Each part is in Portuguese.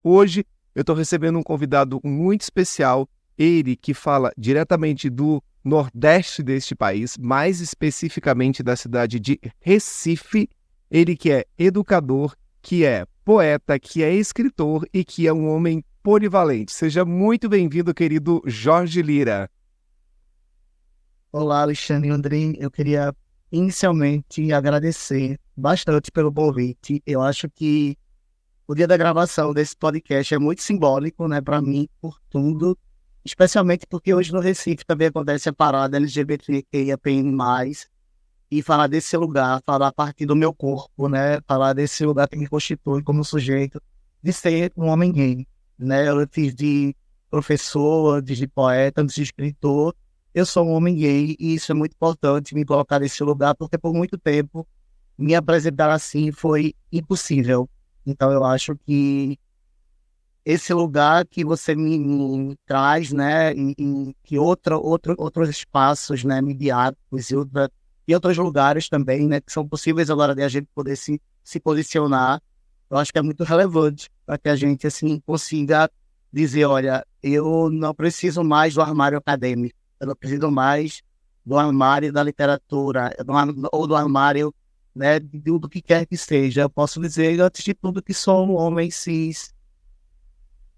Hoje eu estou recebendo um convidado muito especial, ele que fala diretamente do Nordeste deste país, mais especificamente da cidade de Recife, ele que é educador, que é poeta, que é escritor e que é um homem polivalente. Seja muito bem-vindo, querido Jorge Lira. Olá, Alexandre e Andrei. Eu queria inicialmente agradecer bastante pelo convite. Eu acho que o dia da gravação desse podcast é muito simbólico, né, para mim, por tudo, especialmente porque hoje no Recife também acontece a parada LGBTQIAPN+, e falar desse lugar, falar a partir do meu corpo, né, falar desse lugar que me constitui como sujeito de ser um homem gay, né, antes de professor, antes de poeta, antes de escritor, eu sou um homem gay e isso é muito importante me colocar nesse lugar, porque por muito tempo me apresentar assim foi impossível. Então eu acho que esse lugar que você me traz, né, e que outros espaços, né, midiáticos e outros lugares também, né, que são possíveis agora de a gente poder se posicionar, eu acho que é muito relevante para que a gente assim consiga dizer, olha, eu não preciso mais do armário acadêmico, eu não preciso mais do armário da literatura, ou do armário, né, do que quer que seja. Eu posso dizer, antes de tudo, que sou um homem cis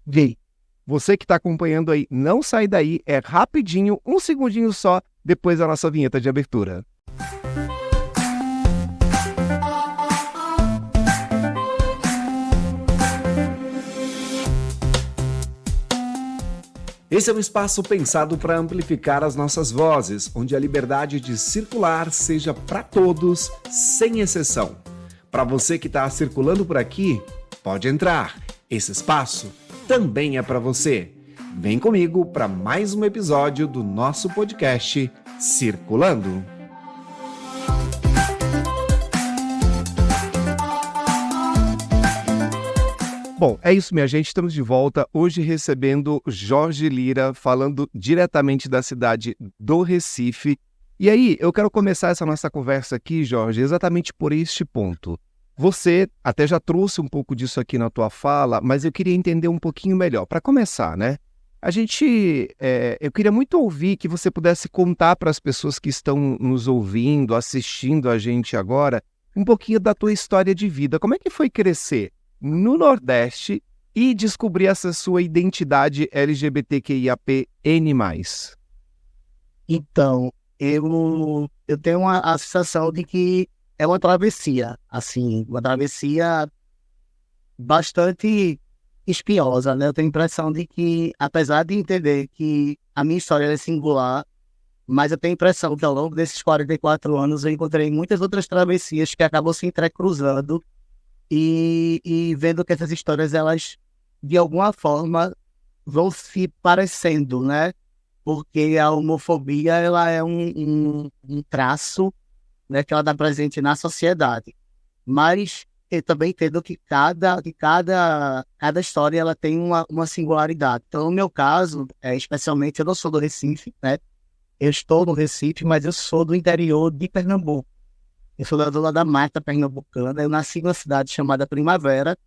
gay. Você que está acompanhando aí, não sai daí, é rapidinho, um segundinho só, depois da nossa vinheta de abertura. Esse é um espaço pensado para amplificar as nossas vozes, onde a liberdade de circular seja para todos, sem exceção. Para você que está circulando por aqui, pode entrar. Esse espaço também é para você. Vem comigo para mais um episódio do nosso podcast Circulando. Bom, é isso, minha gente. Estamos de volta hoje recebendo Jorge Lira, falando diretamente da cidade do Recife. E aí, eu quero começar essa nossa conversa aqui, Jorge, exatamente por este ponto. Você até já trouxe um pouco disso aqui na tua fala, mas eu queria entender um pouquinho melhor. Para começar, né? Eu queria muito ouvir que você pudesse contar para as pessoas que estão nos ouvindo, assistindo a gente agora, um pouquinho da tua história de vida. Como é que foi crescer no Nordeste e descobrir essa sua identidade LGBTQIAPN+. Então, eu tenho a sensação de que é uma travessia, assim, uma travessia bastante espinhosa, né? Eu tenho a impressão de que, apesar de entender que a minha história é singular, mas eu tenho a impressão que ao longo desses 44 anos eu encontrei muitas outras travessias que acabam se entrecruzando e vendo que essas histórias, elas, de alguma forma, vão se parecendo, né? Porque a homofobia, ela é um traço, né, que ela dá presente na sociedade. Mas eu também entendo que cada história, ela tem uma singularidade. Então, no meu caso, especialmente, eu não sou do Recife, né? Eu estou no Recife, mas eu sou do interior de Pernambuco. Eu sou da zona da Mata Pernambucana. Eu nasci numa cidade chamada Primavera.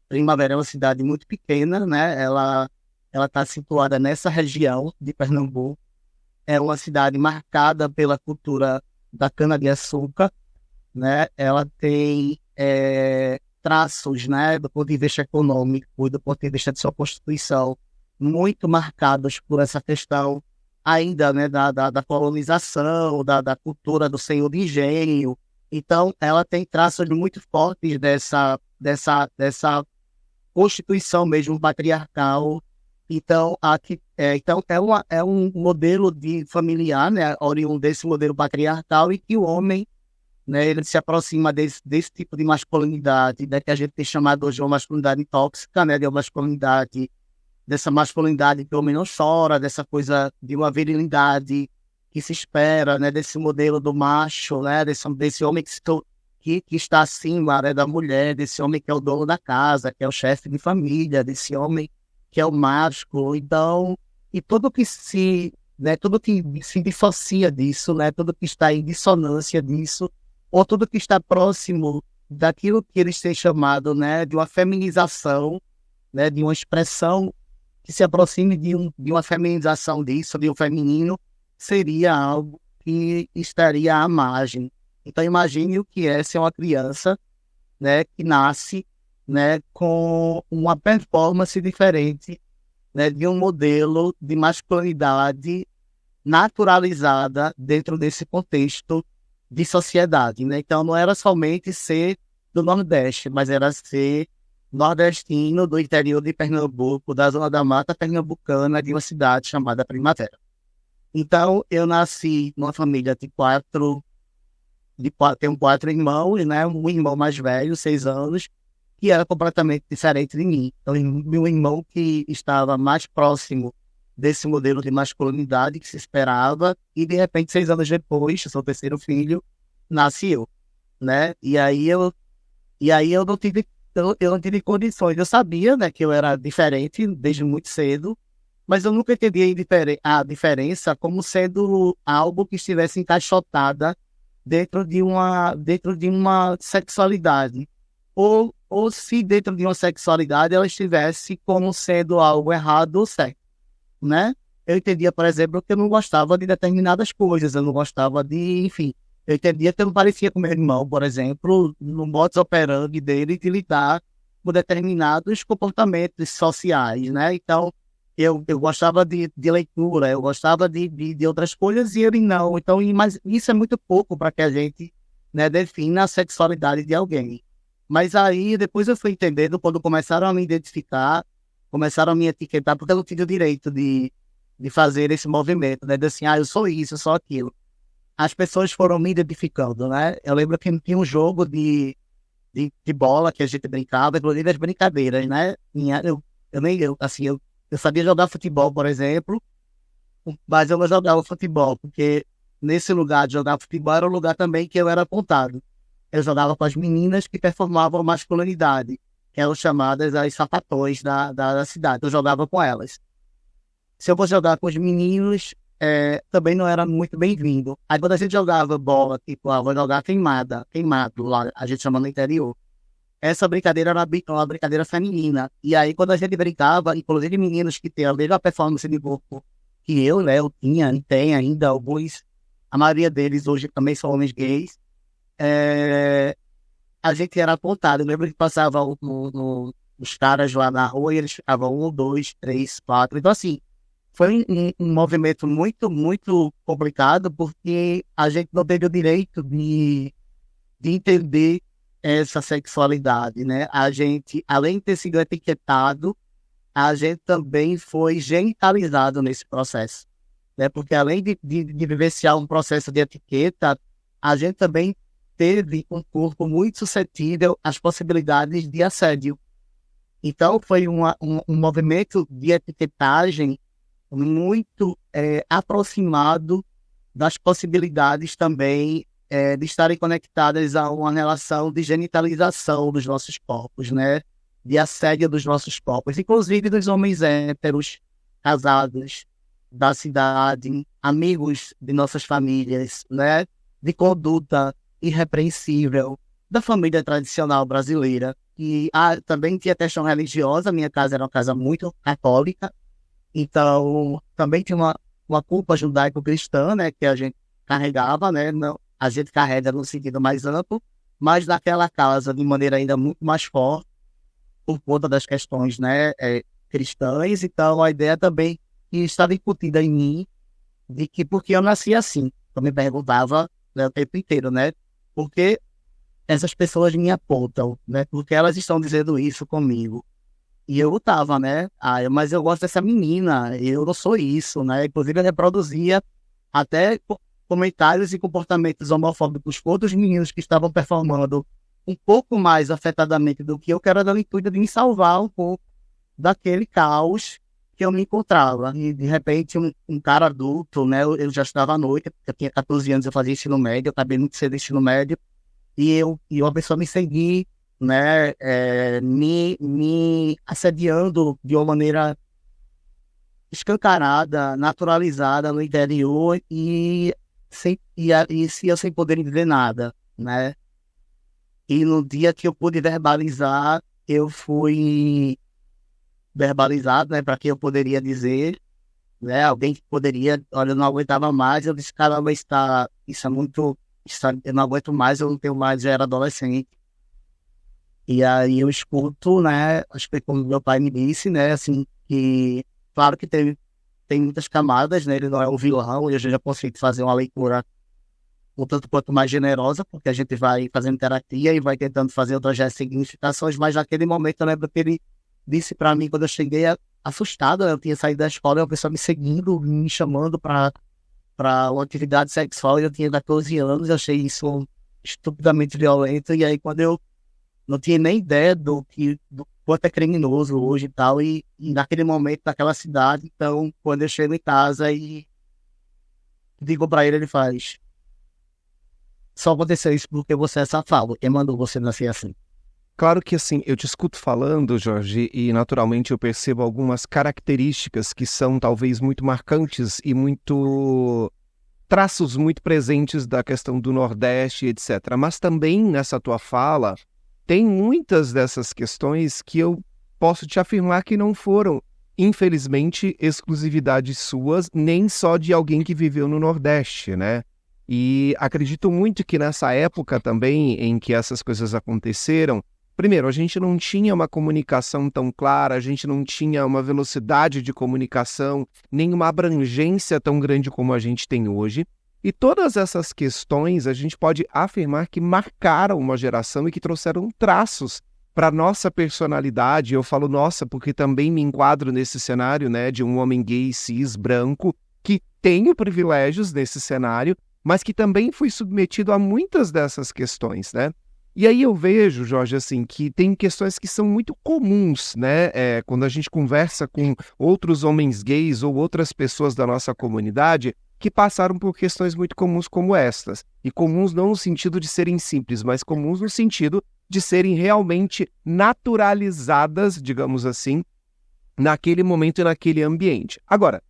Primavera é uma cidade muito pequena, né? Ela está situada nessa região de Pernambuco. É uma cidade marcada pela cultura da cana-de-açúcar, né? Ela tem traços, né, do ponto de vista econômico, do ponto de vista de sua constituição, muito marcados por essa questão ainda, né, da colonização, da cultura do senhor de engenho. Então, ela tem traços muito fortes dessa constituição mesmo patriarcal. Então, é um modelo de familiar, né, oriundo desse modelo patriarcal, e que o homem, né, ele se aproxima desse tipo de masculinidade, né, que a gente tem chamado hoje de uma masculinidade tóxica, né, de uma masculinidade, dessa masculinidade que o homem não chora, dessa coisa de uma virilidade que se espera, né, desse modelo do macho, né, desse homem que está acima, né, da mulher, desse homem que é o dono da casa, que é o chefe de família, desse homem que é o macho. Então, e tudo que tudo que se dissocia disso, né, tudo que está em dissonância disso, ou tudo que está próximo daquilo que eles têm chamado, né, de uma feminização, né, de uma expressão que se aproxime de uma feminização disso, de um feminino, seria algo que estaria à margem. Então, imagine o que é ser uma criança, né, que nasce, né, com uma performance diferente, né, de um modelo de masculinidade naturalizada dentro desse contexto de sociedade, né? Então, não era somente ser do Nordeste, mas era ser nordestino do interior de Pernambuco, da Zona da Mata Pernambucana, de uma cidade chamada Primavera. Então, eu nasci numa família tenho 4 irmãos, né? Um irmão mais velho, 6 anos, que era completamente diferente de mim. Então, meu irmão que estava mais próximo desse modelo de masculinidade que se esperava, e de repente, 6 anos depois, eu sou o terceiro filho, nasci eu, né? E aí eu não tive condições. Eu sabia, né, que eu era diferente desde muito cedo, mas eu nunca entendi a diferença como sendo algo que estivesse encaixotada dentro de uma sexualidade. Ou se dentro de uma sexualidade ela estivesse como sendo algo errado ou certo, né? Eu entendia, por exemplo, que eu não gostava de determinadas coisas, eu não gostava de, enfim, eu entendia que eu não parecia com meu irmão, por exemplo, no modus operandi dele de lidar com determinados comportamentos sociais, né? Então, eu gostava de leitura, eu gostava de outras coisas e ele não. Então, mas isso é muito pouco para que a gente, né, defina a sexualidade de alguém. Mas aí, depois eu fui entendendo, quando começaram a me identificar, começaram a me etiquetar, porque eu não tinha o direito de fazer esse movimento, né? De assim, eu sou isso, eu sou aquilo. As pessoas foram me identificando, né? Eu lembro que tinha um jogo de bola que a gente brincava, inclusive as brincadeiras, né? Eu sabia jogar futebol, por exemplo, mas eu não jogava futebol, porque nesse lugar de jogar futebol era um lugar também que eu era apontado. Eu jogava com as meninas que performavam masculinidade, que eram chamadas as sapatões da cidade. Eu jogava com elas. Se eu fosse jogar com os meninos, também não era muito bem-vindo. Aí quando a gente jogava bola, tipo, vou jogar queimado, lá a gente chama no interior. Essa brincadeira era uma brincadeira feminina. E aí quando a gente brincava, inclusive meninos que têm a mesma performance de corpo que eu, né, eu tinha e tenho ainda alguns, a maioria deles hoje também são homens gays, a gente era apontado. Eu lembro que passava os caras lá na rua e eles ficavam 1, 2, 3, 4. Então, assim, foi um movimento muito, muito complicado, porque a gente não teve o direito de entender essa sexualidade, né? A gente, além de ter sido etiquetado, a gente também foi genitalizado nesse processo, né? Porque além de vivenciar um processo de etiqueta, a gente também teve um corpo muito suscetível às possibilidades de assédio. Então, foi um movimento de etiquetagem muito aproximado das possibilidades também de estarem conectadas a uma relação de genitalização dos nossos corpos, né? De assédio dos nossos corpos, inclusive dos homens héteros, casados, da cidade, amigos de nossas famílias, né? De conduta irrepreensível da família tradicional brasileira. E também tinha questão religiosa. Minha casa era uma casa muito católica, então também tinha uma culpa judaico-cristã, né, que a gente carregava, né? Não, a gente carrega no sentido mais amplo, mas naquela casa de maneira ainda muito mais forte, por conta das questões, né, cristãs. Então a ideia também que estava incutida em mim, de que porque eu nasci assim. Eu me perguntava, né, o tempo inteiro, né? Porque essas pessoas me apontam, né? Porque elas estão dizendo isso comigo. E eu lutava, né? Mas eu gosto dessa menina, eu não sou isso, né? Inclusive eu reproduzia até comentários e comportamentos homofóbicos com outros meninos que estavam performando um pouco mais afetadamente do que eu, que era da intuito de me salvar um pouco daquele caos que eu me encontrava. E de repente um cara adulto, né? Eu já estava à noite, eu tinha 14 anos, eu fazia ensino médio, eu acabei muito cedo ensino médio, e uma pessoa me seguir, né, me assediando de uma maneira escancarada, naturalizada no interior, e eu sem poder dizer nada, né? E no dia que eu pude verbalizar, eu fui verbalizado, né, para quem eu poderia dizer, né, alguém que poderia, olha, eu não aguentava mais, eu disse, caramba, isso é muito, eu não aguento mais, eu não tenho mais, já era adolescente. E aí eu escuto, né, acho que como meu pai me disse, né, assim, que, claro que tem muitas camadas, né, ele não é um vilão, e eu já consigo fazer uma leitura um tanto quanto mais generosa, porque a gente vai fazendo terapia e vai tentando fazer outras significações, mas naquele momento eu lembro que ele disse para mim, quando eu cheguei assustado, eu tinha saído da escola, e uma pessoa me seguindo, me chamando para uma atividade sexual, e eu tinha 14 anos, eu achei isso estupidamente violento, e aí quando eu não tinha nem ideia do quanto é criminoso hoje e tal, e naquele momento, naquela cidade, então, quando eu chego em casa e digo para ele, ele faz, só aconteceu isso porque você é safado, quem mandou você nascer assim? Claro que assim, eu te escuto falando, Jorge, e naturalmente eu percebo algumas características que são talvez muito marcantes e muito traços muito presentes da questão do Nordeste, etc. Mas também nessa tua fala, tem muitas dessas questões que eu posso te afirmar que não foram, infelizmente, exclusividades suas, nem só de alguém que viveu no Nordeste, né? E acredito muito que nessa época também em que essas coisas aconteceram, primeiro, a gente não tinha uma comunicação tão clara, a gente não tinha uma velocidade de comunicação, nem uma abrangência tão grande como a gente tem hoje. E todas essas questões a gente pode afirmar que marcaram uma geração e que trouxeram traços para a nossa personalidade. Eu falo nossa porque também me enquadro nesse cenário, né, de um homem gay, cis, branco, que tenho privilégios nesse cenário, mas que também fui submetido a muitas dessas questões, né? E aí eu vejo, Jorge, assim, que tem questões que são muito comuns, né? Quando a gente conversa com outros homens gays ou outras pessoas da nossa comunidade que passaram por questões muito comuns como estas. E comuns não no sentido de serem simples, mas comuns no sentido de serem realmente naturalizadas, digamos assim, naquele momento e naquele ambiente. Agora,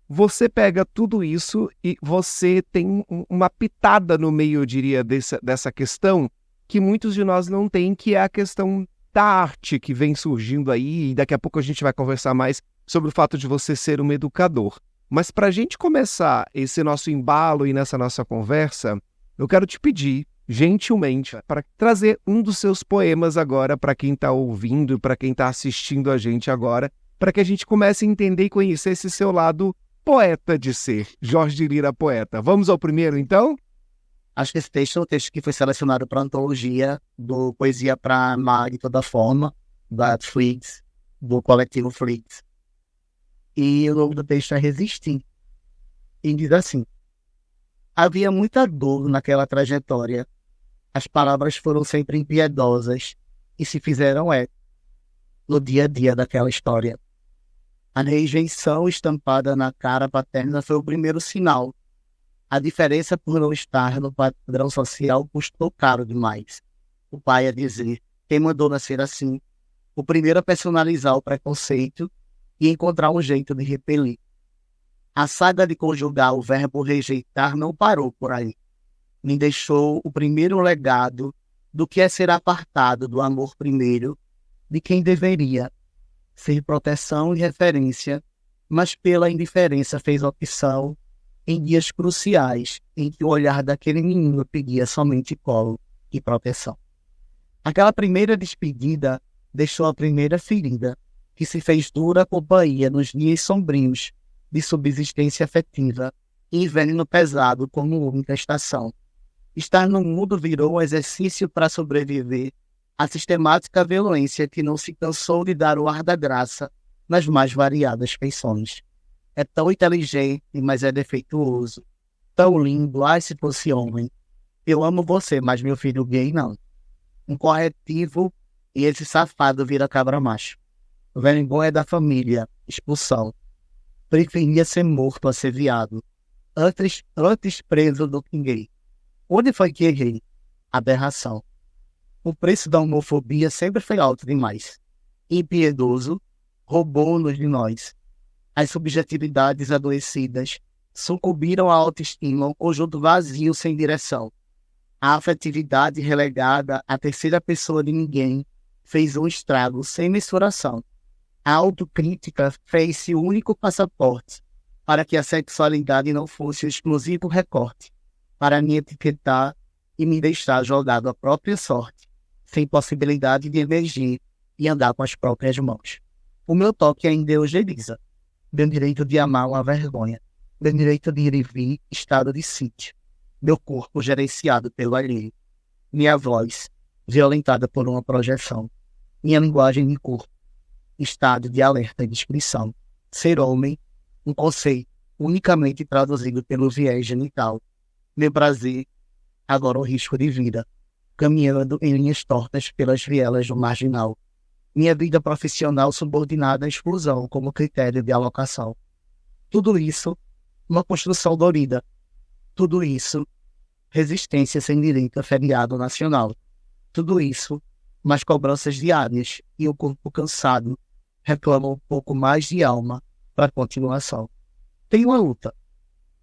você pega tudo isso e você tem uma pitada no meio, eu diria, dessa questão que muitos de nós não têm, que é a questão da arte que vem surgindo aí, e daqui a pouco a gente vai conversar mais sobre o fato de você ser um educador. Mas para a gente começar esse nosso embalo e nessa nossa conversa, eu quero te pedir, gentilmente, para trazer um dos seus poemas agora para quem está ouvindo, para quem está assistindo a gente agora, para que a gente comece a entender e conhecer esse seu lado poeta de ser, Jorge Lira poeta. Vamos ao primeiro, então? Acho que esse texto é um texto que foi selecionado para a antologia do Poesia para Amar de Toda Forma, da Flix, do coletivo Flix. E o nome do texto é Resistir. E diz assim: havia muita dor naquela trajetória. As palavras foram sempre impiedosas e se fizeram eco no dia a dia daquela história. A rejeição estampada na cara paterna foi o primeiro sinal. A diferença por não estar no padrão social custou caro demais. O pai a dizer, quem mandou nascer assim? O primeiro a personalizar o preconceito e encontrar um jeito de repelir. A saga de conjugar o verbo rejeitar não parou por aí. Me deixou o primeiro legado do que é ser apartado do amor primeiro, de quem deveria ser proteção e referência, mas pela indiferença fez opção em dias cruciais em que o olhar daquele menino pedia somente colo e proteção. Aquela primeira despedida deixou a primeira ferida, que se fez dura companhia nos dias sombrios de subsistência afetiva e inverno pesado como única estação. Estar no mundo virou um exercício para sobreviver à sistemática violência que não se cansou de dar o ar da graça nas mais variadas feições. É tão inteligente, mas é defeituoso. Tão lindo, ai se fosse homem. Eu amo você, mas meu filho gay não. Um corretivo e esse safado vira cabra macho. Vergonha da família, expulsão. Preferia ser morto a ser viado. Antes preso do que gay. Onde foi que errei? Aberração. O preço da homofobia sempre foi alto demais. Impiedoso, roubou-nos de nós. As subjetividades adoecidas sucumbiram à autoestima, um conjunto vazio sem direção. A afetividade relegada à terceira pessoa de ninguém fez um estrago sem mensuração. A autocrítica fez-se o único passaporte para que a sexualidade não fosse o exclusivo recorte, para me etiquetar e me deixar jogado à própria sorte, sem possibilidade de emergir e andar com as próprias mãos. O meu toque ainda evangeliza. Meu direito de amar uma vergonha. Meu direito de ir e vir, estado de sítio. Meu corpo gerenciado pelo alheio. Minha voz, violentada por uma projeção. Minha linguagem de corpo, estado de alerta e descrição. Ser homem, um conceito unicamente traduzido pelo viés genital. Meu prazer, agora um risco de vida, caminhando em linhas tortas pelas vielas do marginal. Minha vida profissional subordinada à exclusão como critério de alocação. Tudo isso, uma construção dorida. Tudo isso, resistência sem direito a feriado nacional. Tudo isso, mais cobranças diárias e o corpo cansado reclama um pouco mais de alma para a continuação. Tem uma luta.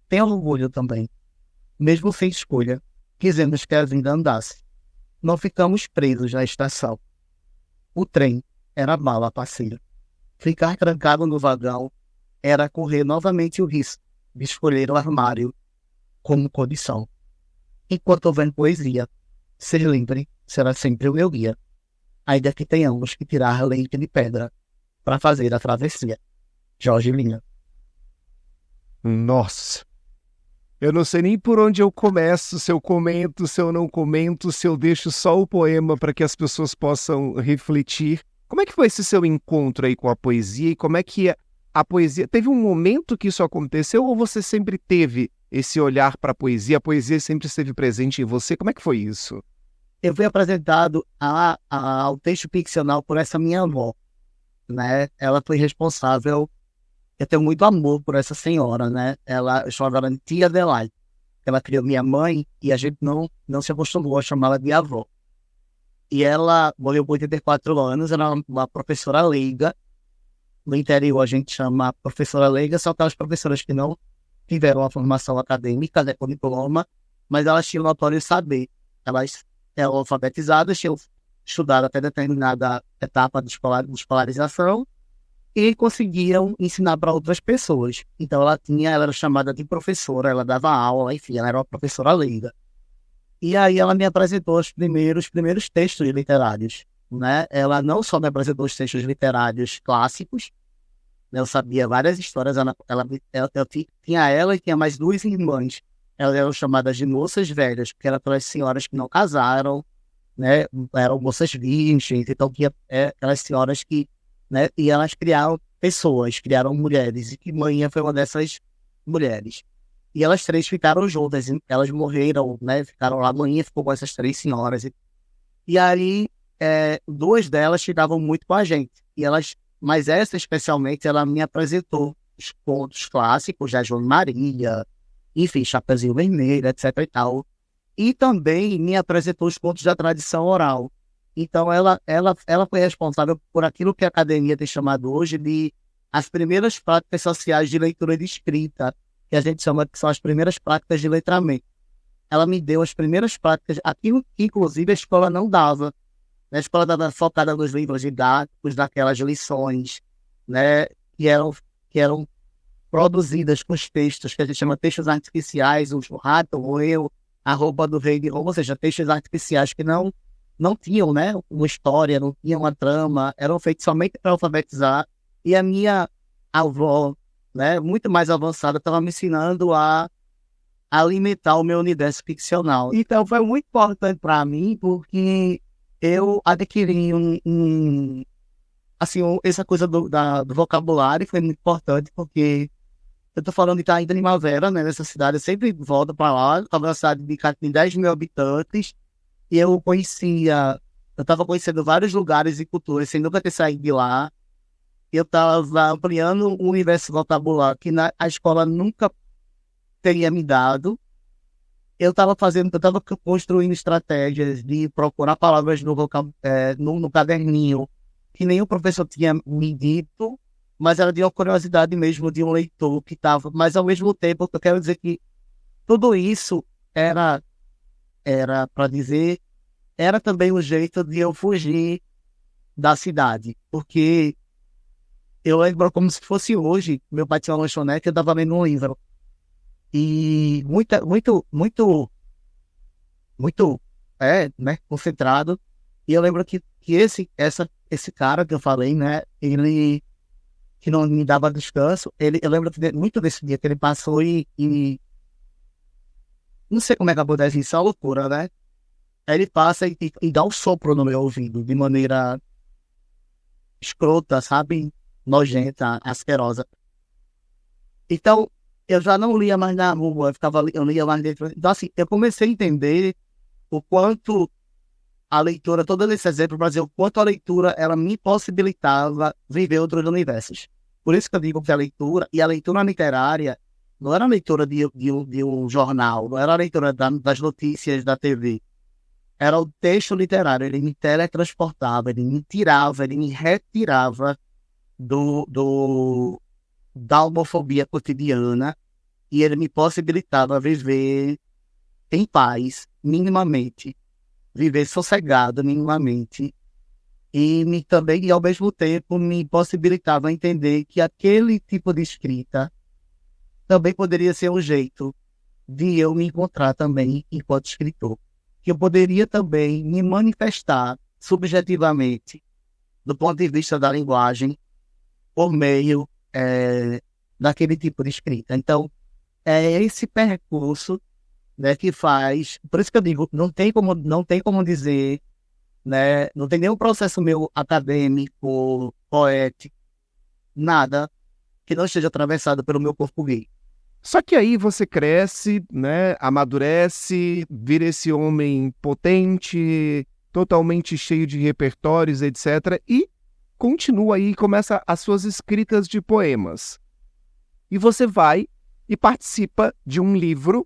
Tem orgulho também. Mesmo sem escolha, quisemos que a vida andasse. Não ficamos presos na estação. O trem era bala parceira. Ficar trancado no vagão era correr novamente o risco de escolher o armário como condição. Enquanto houver poesia, ser livre será sempre o meu guia, ainda que tenhamos que tirar leite de pedra para fazer a travessia. Jorge Lima. Nossa, eu não sei nem por onde eu começo, se eu comento, se eu não comento, se eu deixo só o poema para que as pessoas possam refletir. Como é que foi esse seu encontro aí com a poesia e como é que a poesia... Teve um momento que isso aconteceu ou você sempre teve esse olhar para a poesia sempre esteve presente em você? Como é que foi isso? Eu fui apresentado ao texto ficcional por essa minha avó, né? Ela foi responsável. Eu tenho muito amor por essa senhora, né? Eu chamava ela de tia Adelaide. Ela criou minha mãe e a gente não se acostumou a chamá-la de avó. E ela morreu com 84 anos, era uma professora leiga. No interior a gente chama professora leiga, são aquelas professoras que não tiveram uma formação acadêmica, né, com diploma, mas elas tinham notório saber. Elas eram alfabetizadas, tinham estudado até determinada etapa de escolarização e conseguiam ensinar para outras pessoas. Então ela era chamada de professora, ela dava aula, enfim, ela era uma professora leiga. E aí ela me apresentou os primeiros textos literários, né? Ela não só me apresentou os textos literários clássicos, né? Eu sabia várias histórias, eu tinha ela e tinha mais duas irmãs. Elas eram chamadas de moças velhas, porque eram aquelas senhoras que não casaram, né? Eram moças virgens, então tinha aquelas senhoras que, né? E elas criaram pessoas, criaram mulheres, e que Manhã foi uma dessas mulheres. E elas três ficaram juntas, elas morreram, né? Ficaram lá, Manhã ficou com essas três senhoras. E aí, duas delas ficavam muito com a gente. Mas essa especialmente, ela me apresentou os contos clássicos da João Maria, enfim, Chapeuzinho Vermelho, etc e tal. E também me apresentou os contos da tradição oral. Então, ela foi responsável por aquilo que a academia tem chamado hoje de as primeiras práticas sociais de leitura e de escrita, que a gente chama que são as primeiras práticas de letramento. Ela me deu as primeiras práticas, aquilo que, inclusive, a escola não dava. A escola estava focada nos livros didáticos, naquelas lições, né, que eram produzidas com os textos, que a gente chama textos artificiais, o rato, o eu, a roupa do rei de Roma, ou seja, textos artificiais que não tinham, né, uma história, não tinham uma trama, eram feitos somente para alfabetizar. E a minha avó, né, muito mais avançada, estava me ensinando a alimentar o meu universo ficcional. Então foi muito importante para mim, porque eu adquiri essa coisa do vocabulário foi muito importante, porque eu tô falando de estar ainda em Primavera, né, nessa cidade, eu sempre volto para lá, estava uma cidade de 10 mil habitantes, e eu estava conhecendo vários lugares e culturas, sem nunca ter saído de lá. Eu estava ampliando o universo vocabulário que a escola nunca teria me dado. Eu estava construindo estratégias de procurar palavras no caderninho que nem o professor tinha me dito, mas era de uma curiosidade mesmo de um leitor que estava. Mas ao mesmo tempo, eu quero dizer que tudo isso era para dizer, era também um jeito de eu fugir da cidade, porque eu lembro como se fosse hoje, meu pai tinha uma lanchonete, eu estava lendo um livro. E muito, né, concentrado. E eu lembro que esse cara que eu falei, né, ele que não me dava descanso, eu lembro muito desse dia que ele passou e não sei como é que acontece isso, é uma loucura, né? Aí ele passa e dá um sopro no meu ouvido, de maneira escrota, sabe? Nojenta, asquerosa. Então, eu já não lia mais na rua, eu lia mais dentro. Então, assim, eu comecei a entender o quanto a leitura, todo esse exemplo para dizer o quanto a leitura, ela me possibilitava viver outros universos. Por isso que eu digo que a leitura literária, não era a leitura de um jornal, não era a leitura das notícias da TV. Era o texto literário, ele me teletransportava, ele me tirava, ele me retirava da homofobia cotidiana e ele me possibilitava viver em paz, minimamente, viver sossegado, minimamente, e ao mesmo tempo, me possibilitava entender que aquele tipo de escrita também poderia ser um jeito de eu me encontrar também enquanto escritor. Que eu poderia também me manifestar subjetivamente, do ponto de vista da linguagem, por meio daquele tipo de escrita. Então, é esse percurso, né, que faz... Por isso que eu digo, não tem como dizer, né, não tem nenhum processo meu acadêmico, poético, nada que não esteja atravessado pelo meu corpo gay. Só que aí você cresce, né, amadurece, vira esse homem potente, totalmente cheio de repertórios, etc. E continua aí e começa as suas escritas de poemas. E você vai e participa de um livro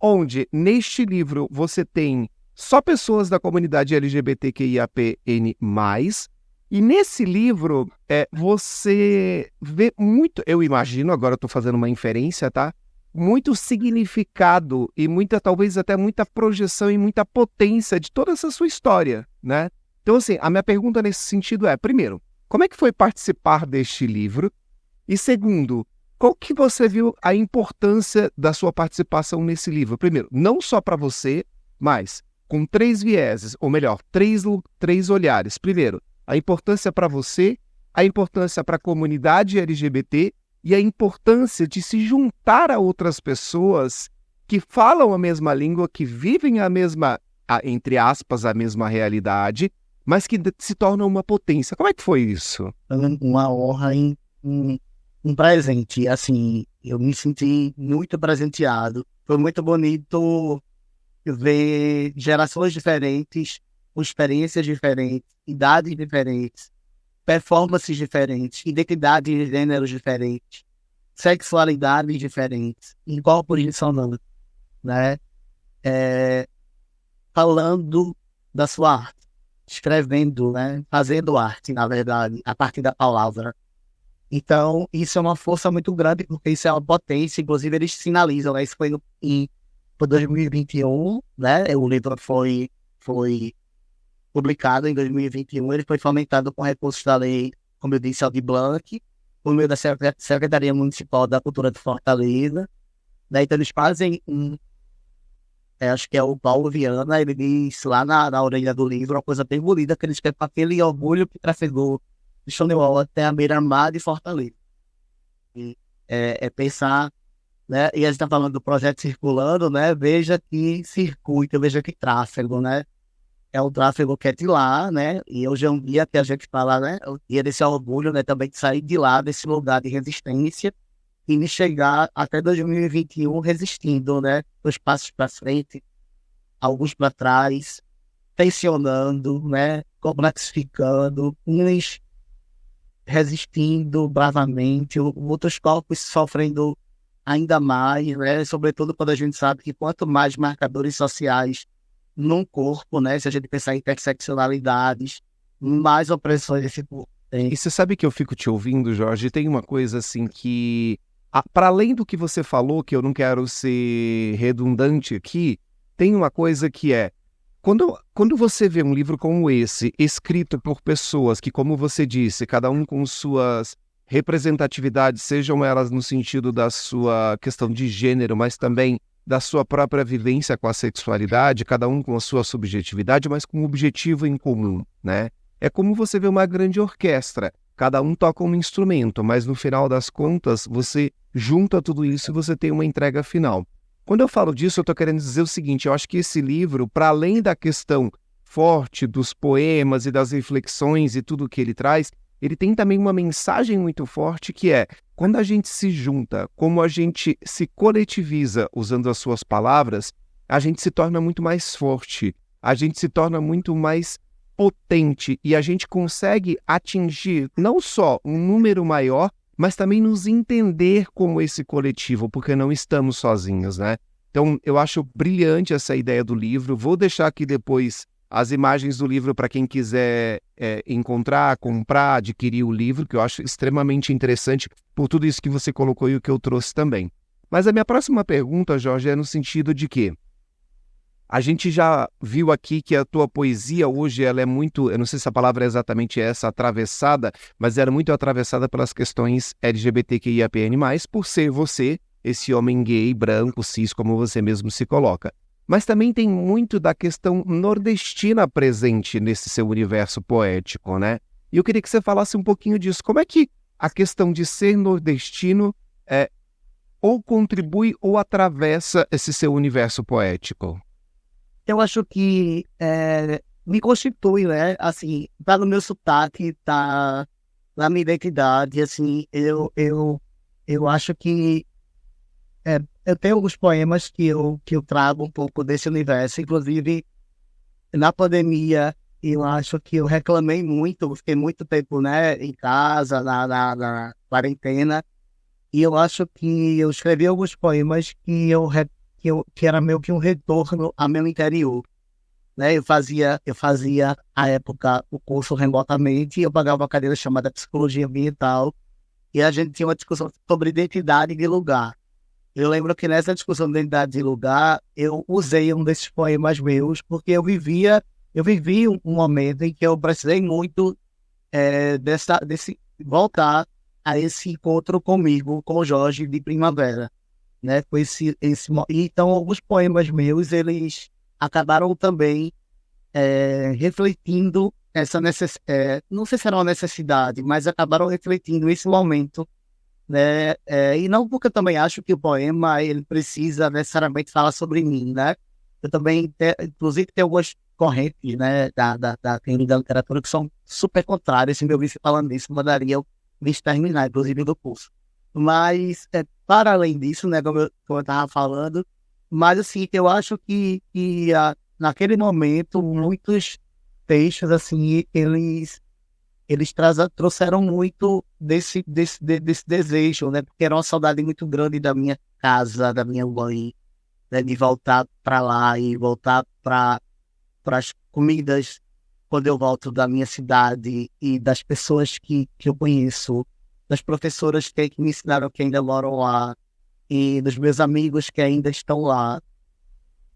onde, neste livro, você tem só pessoas da comunidade LGBTQIAPN+, e nesse livro, você vê muito, eu imagino, agora eu estou fazendo uma inferência, tá? Muito significado e talvez até muita projeção e muita potência de toda essa sua história, né? Então, assim, a minha pergunta nesse sentido é, primeiro, como é que foi participar deste livro? E segundo, qual que você viu a importância da sua participação nesse livro? Primeiro, não só para você, mas com 3 vieses, ou melhor, três olhares. Primeiro, a importância para você, a importância para a comunidade LGBT e a importância de se juntar a outras pessoas que falam a mesma língua, que vivem a mesma, entre aspas, a mesma realidade, mas que se tornam uma potência. Como é que foi isso? Uma honra em um presente, assim, eu me senti muito presenteado. Foi muito bonito ver gerações diferentes, com experiências diferentes, idades diferentes, performances diferentes, identidades de gêneros diferentes, sexualidades diferentes, corpos dissonantes, né? Falando da sua arte, escrevendo, né? Fazendo arte, na verdade, a partir da palavra. Então, isso é uma força muito grande, porque isso é uma potência, inclusive eles sinalizam, né? Isso foi em 2021, né? O livro foi publicado em 2021, ele foi fomentado com recursos da lei, como eu disse, Aldir Blanc, por meio da Secretaria Municipal da Cultura de Fortaleza. Daí, então, eles fazem acho que é o Paulo Viana, ele diz lá na orelha do livro, uma coisa bem bonita, que eles querem com aquele orgulho que trafegou de Stonewall até a beira-mar de Fortaleza. E, pensar, né? E a gente está falando do projeto circulando, né? Veja que circuito, veja que tráfego, né? É um tráfego que é de lá, né? E hoje é um dia que a gente fala, né? O dia desse orgulho, né? Também de sair de lá, desse lugar de resistência e de chegar até 2021 resistindo, né? Os passos para frente, alguns para trás, tensionando, né? Complexificando, uns resistindo bravamente, outros corpos sofrendo ainda mais, né? Sobretudo quando a gente sabe que quanto mais marcadores sociais num corpo, né? Se a gente pensar em interseccionalidades, mais opressões esse corpo tem. E você sabe que eu fico te ouvindo, Jorge, tem uma coisa assim que, para além do que você falou, que eu não quero ser redundante aqui, tem uma coisa que quando você vê um livro como esse, escrito por pessoas que, como você disse, cada um com suas representatividade, sejam elas no sentido da sua questão de gênero, mas também da sua própria vivência com a sexualidade, cada um com a sua subjetividade, mas com um objetivo em comum, né? É como você vê uma grande orquestra, cada um toca um instrumento, mas no final das contas você junta tudo isso e você tem uma entrega final. Quando eu falo disso, eu estou querendo dizer o seguinte, eu acho que esse livro, para além da questão forte dos poemas e das reflexões e tudo que ele traz, ele tem também uma mensagem muito forte que é, quando a gente se junta, como a gente se coletiviza usando as suas palavras, a gente se torna muito mais forte, a gente se torna muito mais potente e a gente consegue atingir não só um número maior, mas também nos entender como esse coletivo, porque não estamos sozinhos, né? Então, eu acho brilhante essa ideia do livro. Vou deixar aqui depois as imagens do livro para quem quiser encontrar, comprar, adquirir o livro, que eu acho extremamente interessante por tudo isso que você colocou e o que eu trouxe também. Mas a minha próxima pergunta, Jorge, é no sentido de que a gente já viu aqui que a tua poesia hoje ela é muito, eu não sei se a palavra é exatamente essa, atravessada, mas era muito atravessada pelas questões LGBTQIAPN+, por ser você, esse homem gay, branco, cis, como você mesmo se coloca. Mas também tem muito da questão nordestina presente nesse seu universo poético, né? E eu queria que você falasse um pouquinho disso. Como é que a questão de ser nordestino ou contribui ou atravessa esse seu universo poético? Eu acho que me constitui, né? Assim, tá no meu sotaque, tá na minha identidade, assim, eu acho que eu tenho alguns poemas que eu trago um pouco desse universo, inclusive na pandemia eu acho que eu reclamei muito, fiquei muito tempo, né, em casa, na quarentena, e eu acho que eu escrevi alguns poemas que era meio que um retorno ao meu interior, né? Eu fazia à época o curso remotamente, e eu pagava uma cadeira chamada Psicologia Ambiental, e a gente tinha uma discussão sobre identidade de lugar. Eu lembro que nessa discussão de identidade de lugar, eu usei um desses poemas meus, porque eu vivi um momento em que eu precisei muito voltar a esse encontro comigo, com o Jorge de primavera, né? Então, alguns poemas meus, eles acabaram também refletindo essa necessidade, não sei se era uma necessidade, mas acabaram refletindo esse momento, né? E não porque eu também acho que o poema ele precisa necessariamente falar sobre mim, né? Eu também, inclusive, tem algumas correntes, né, da teoria da literatura que são super contrárias. Se me ouvisse falando disso, mandaria eu me exterminar, inclusive, do curso. Mas, para além disso, né, como eu estava falando, mas assim, eu acho que naquele momento, muitos textos, assim, eles trouxeram muito desse desejo, né? Porque era uma saudade muito grande da minha casa, da minha mãe, né? De voltar para lá e voltar para as comidas quando eu volto da minha cidade e das pessoas que eu conheço, das professoras que me ensinaram que ainda moram lá e dos meus amigos que ainda estão lá.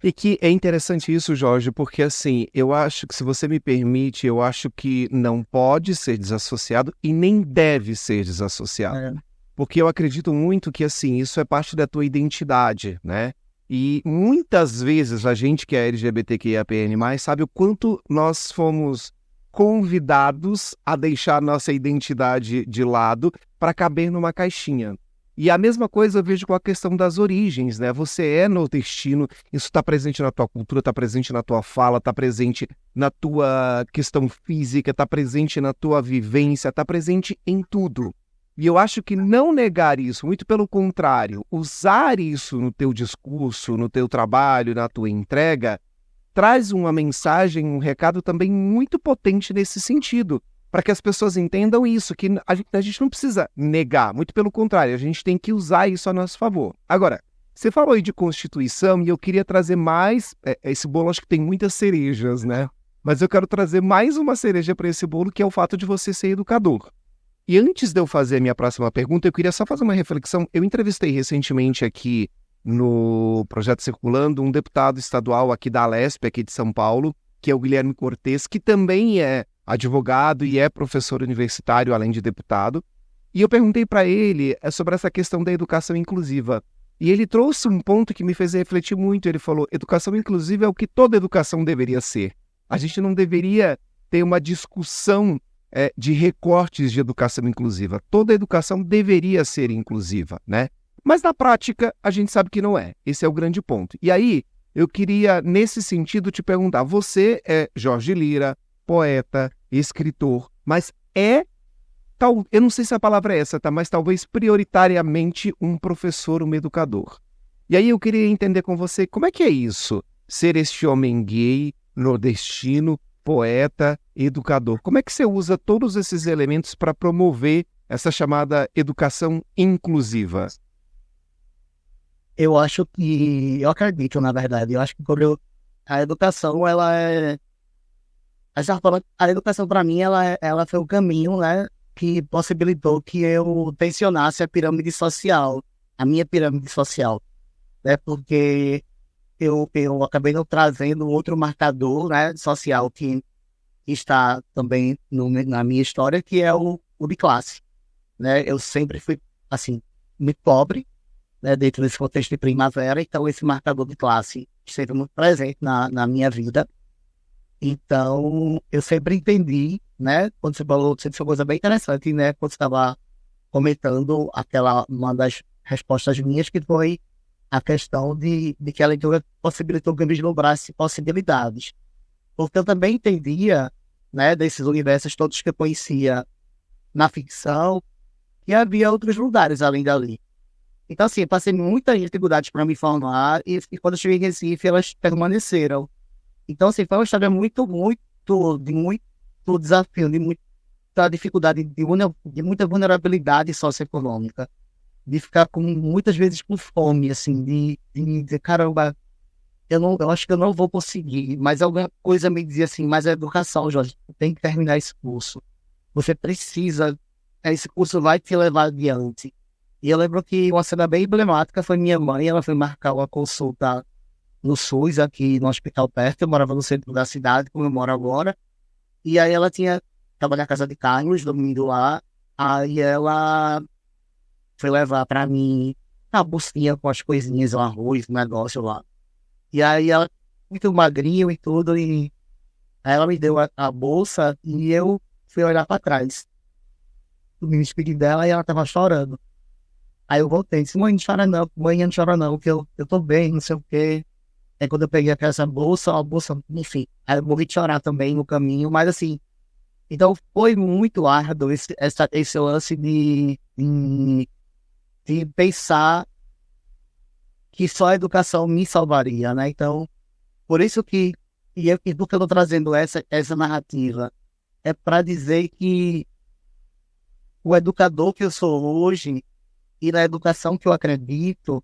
E que é interessante isso, Jorge, porque assim, eu acho que, se você me permite, eu acho que não pode ser desassociado e nem deve ser desassociado. Porque eu acredito muito que, assim, isso é parte da tua identidade, né? E muitas vezes a gente que é LGBTQIAPN+, sabe o quanto nós fomos convidados a deixar nossa identidade de lado para caber numa caixinha. E a mesma coisa eu vejo com a questão das origens, né? Você é nordestino, isso está presente na tua cultura, está presente na tua fala, está presente na tua questão física, está presente na tua vivência, está presente em tudo. E eu acho que não negar isso, muito pelo contrário, usar isso no teu discurso, no teu trabalho, na tua entrega, traz uma mensagem, um recado também muito potente nesse sentido, para que as pessoas entendam isso, que a gente não precisa negar, muito pelo contrário, a gente tem que usar isso a nosso favor. Agora, você falou aí de Constituição e eu queria trazer mais, esse bolo acho que tem muitas cerejas, né? Mas eu quero trazer mais uma cereja para esse bolo, que é o fato de você ser educador. E antes de eu fazer a minha próxima pergunta, eu queria só fazer uma reflexão. Eu entrevistei recentemente aqui no Projeto Circulando um deputado estadual aqui da Alesp, aqui de São Paulo, que é o Guilherme Cortes, que também é advogado e é professor universitário, além de deputado. E eu perguntei para ele sobre essa questão da educação inclusiva. E ele trouxe um ponto que me fez refletir muito. Ele falou: educação inclusiva é o que toda educação deveria ser. A gente não deveria ter uma discussão de recortes de educação inclusiva. Toda educação deveria ser inclusiva, né? Mas na prática, a gente sabe que não é. Esse é o grande ponto. E aí, eu queria, nesse sentido, te perguntar: você é Jorge Lira, poeta, escritor, mas eu não sei se a palavra é essa, tá? Mas talvez prioritariamente um professor, um educador. E aí eu queria entender com você como é que é isso, ser este homem gay, nordestino, poeta, educador. Como é que você usa todos esses elementos para promover essa chamada educação inclusiva? Eu acredito, na verdade, eu acho que a educação, ela é... A educação, para mim, ela foi o caminho, né, que possibilitou que eu tensionasse a minha pirâmide social, né, porque eu acabei não trazendo outro marcador, né, social que está também na minha história, que é o de classe, né. Eu sempre fui, assim, muito pobre, né, dentro desse contexto de primavera, então esse marcador de classe esteve muito presente na minha vida. Então, eu sempre entendi, né, quando você falou, sempre foi uma coisa bem interessante, né, quando você estava comentando uma das respostas minhas, que foi a questão de que a leitura possibilitou que eu vislumbrasse possibilidades. Porque eu também entendia, né, desses universos todos que eu conhecia na ficção, que havia outros lugares além dali. Então, assim, eu passei muitas dificuldades para me formar, e quando eu cheguei em Recife, elas permaneceram. Então, assim, foi uma história de muito desafio, de muita dificuldade, de muita vulnerabilidade socioeconômica, de ficar muitas vezes com fome, assim, de dizer: caramba, eu acho que eu não vou conseguir, mas alguma coisa me dizia assim: mas a educação, Jorge, você tem que terminar esse curso, você precisa, esse curso vai te levar adiante. E eu lembro que uma cena bem emblemática foi minha mãe, ela foi marcar uma consulta no SUS, aqui no hospital perto. Eu morava no centro da cidade, como eu moro agora. E aí ela estava na casa de Carlos, dormindo lá. Aí ela foi levar para mim uma bolsinha com as coisinhas, um arroz, um negócio lá. E aí ela, muito magrinho e tudo, e aí ela me deu a bolsa e eu fui olhar para trás. Eu me despedi dela e ela estava chorando. Aí eu voltei e disse: mãe, não chora não, que eu tô bem, não sei o quê. Aí quando eu peguei essa bolsa, enfim, aí eu morri de chorar também no caminho, mas assim, então foi muito árduo esse lance de pensar que só a educação me salvaria, né? Então, por isso e porque eu tô trazendo essa narrativa, é para dizer que o educador que eu sou hoje e na educação que eu acredito,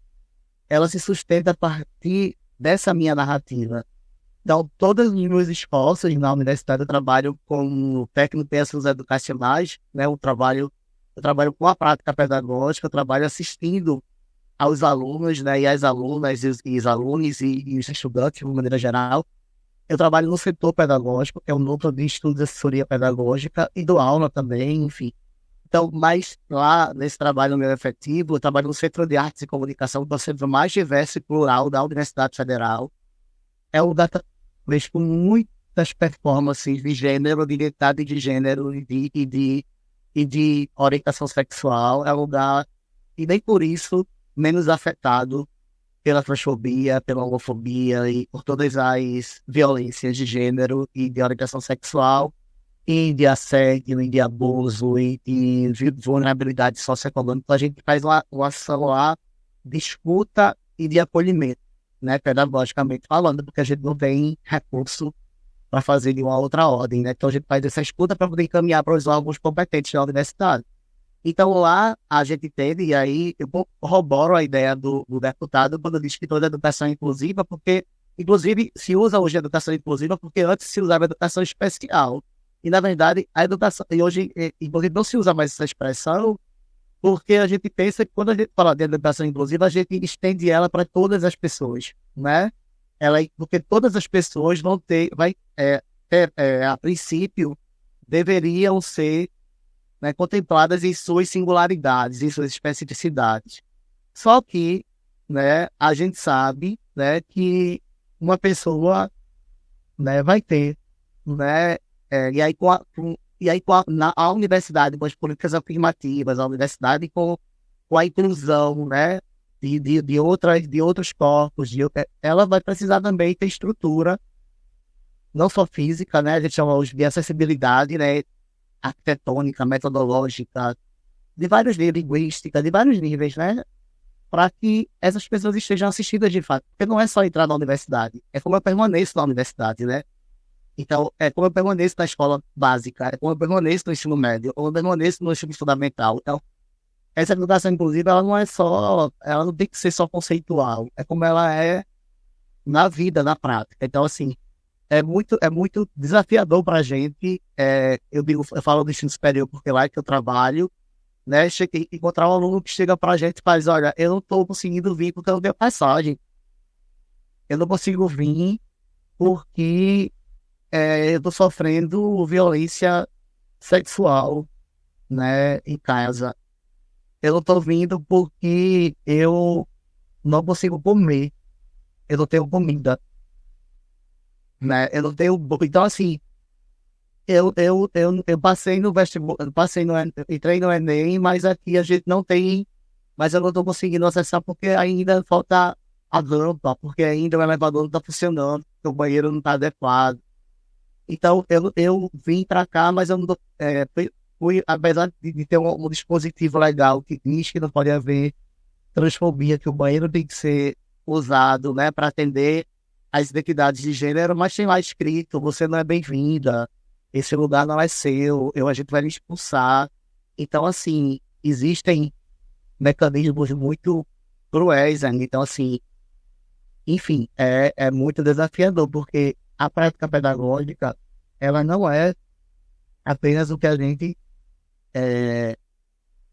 ela se sustenta a partir dessa minha narrativa. Então, todas as minhas esforços na universidade, eu trabalho como técnico em assuntos educacionais, né? Eu trabalho com a prática pedagógica, eu trabalho assistindo aos alunos, né? E às alunas, e os alunos e os estudantes, de maneira geral. Eu trabalho no setor pedagógico, que é o núcleo de estudos de assessoria pedagógica, e dou aula também, enfim. Então, mas lá, nesse trabalho meu efetivo, eu trabalho no Centro de Artes e Comunicação, que é o centro mais diverso e plural da Universidade Federal. É um lugar com muitas performances de gênero, de identidade de gênero e de orientação sexual. É um lugar, e nem por isso, menos afetado pela transfobia, pela homofobia e por todas as violências de gênero e de orientação sexual, e de assédio, e de abuso, e de vulnerabilidade socioeconômica. A gente faz uma ação lá de escuta e de acolhimento, né, pedagogicamente falando, porque a gente não tem recurso para fazer de uma outra ordem, né? Então a gente faz essa escuta para poder encaminhar para os órgãos competentes da universidade. Então lá a gente teve, e aí eu corroboro a ideia do deputado quando diz que toda educação é inclusiva, porque inclusive se usa hoje a educação inclusiva porque antes se usava a educação especial. E, na verdade, a educação, e hoje, inclusive, não se usa mais essa expressão, porque a gente pensa que quando a gente fala de educação inclusiva, a gente estende ela para todas as pessoas, né? Porque todas as pessoas vão ter, a princípio, deveriam ser né, contempladas em suas singularidades, em suas especificidades. Só que, né, a gente sabe, né, que uma pessoa, né, vai ter, né, a universidade com as políticas afirmativas, a universidade com a inclusão, né, de outros corpos, ela vai precisar também ter estrutura, não só física, né, a gente chama hoje de acessibilidade, né, arquitetônica, metodológica, de vários níveis, linguística, de vários níveis, né, para que essas pessoas estejam assistidas de fato. Porque não é só entrar na universidade, é como eu permaneço na universidade, né? Então, é como eu permaneço na escola básica, é como eu permaneço no ensino médio, é como eu permaneço no ensino fundamental. Então, essa educação inclusiva, ela não tem que ser só conceitual, é como ela é na vida, na prática. Então, assim, é muito desafiador para a gente, eu falo do ensino superior porque lá é que eu trabalho, né, encontrar um aluno que chega pra gente e faz, olha, eu não tô conseguindo vir porque eu não tenho passagem. Eu não consigo vir porque eu tô sofrendo violência sexual, né, em casa. Eu não tô vindo porque eu não consigo comer. Eu não tenho comida, né? Eu não tenho... Então, assim, eu passei no vestibular, entrei no Enem, mas aqui a gente não tem, mas eu não estou conseguindo acessar porque ainda falta a rampa, porque ainda o elevador não está funcionando, porque o banheiro não está adequado. Então, eu vim para cá, mas eu não apesar de ter um dispositivo legal que diz que não pode haver transfobia, que o banheiro tem que ser usado, né, para atender as identidades de gênero, mas tem lá escrito, você não é bem-vinda, esse lugar não é seu, a gente vai lhe expulsar. Então, assim, existem mecanismos muito cruéis, né? Então, assim, enfim, é muito desafiador, porque a prática pedagógica, ela não é apenas o que a gente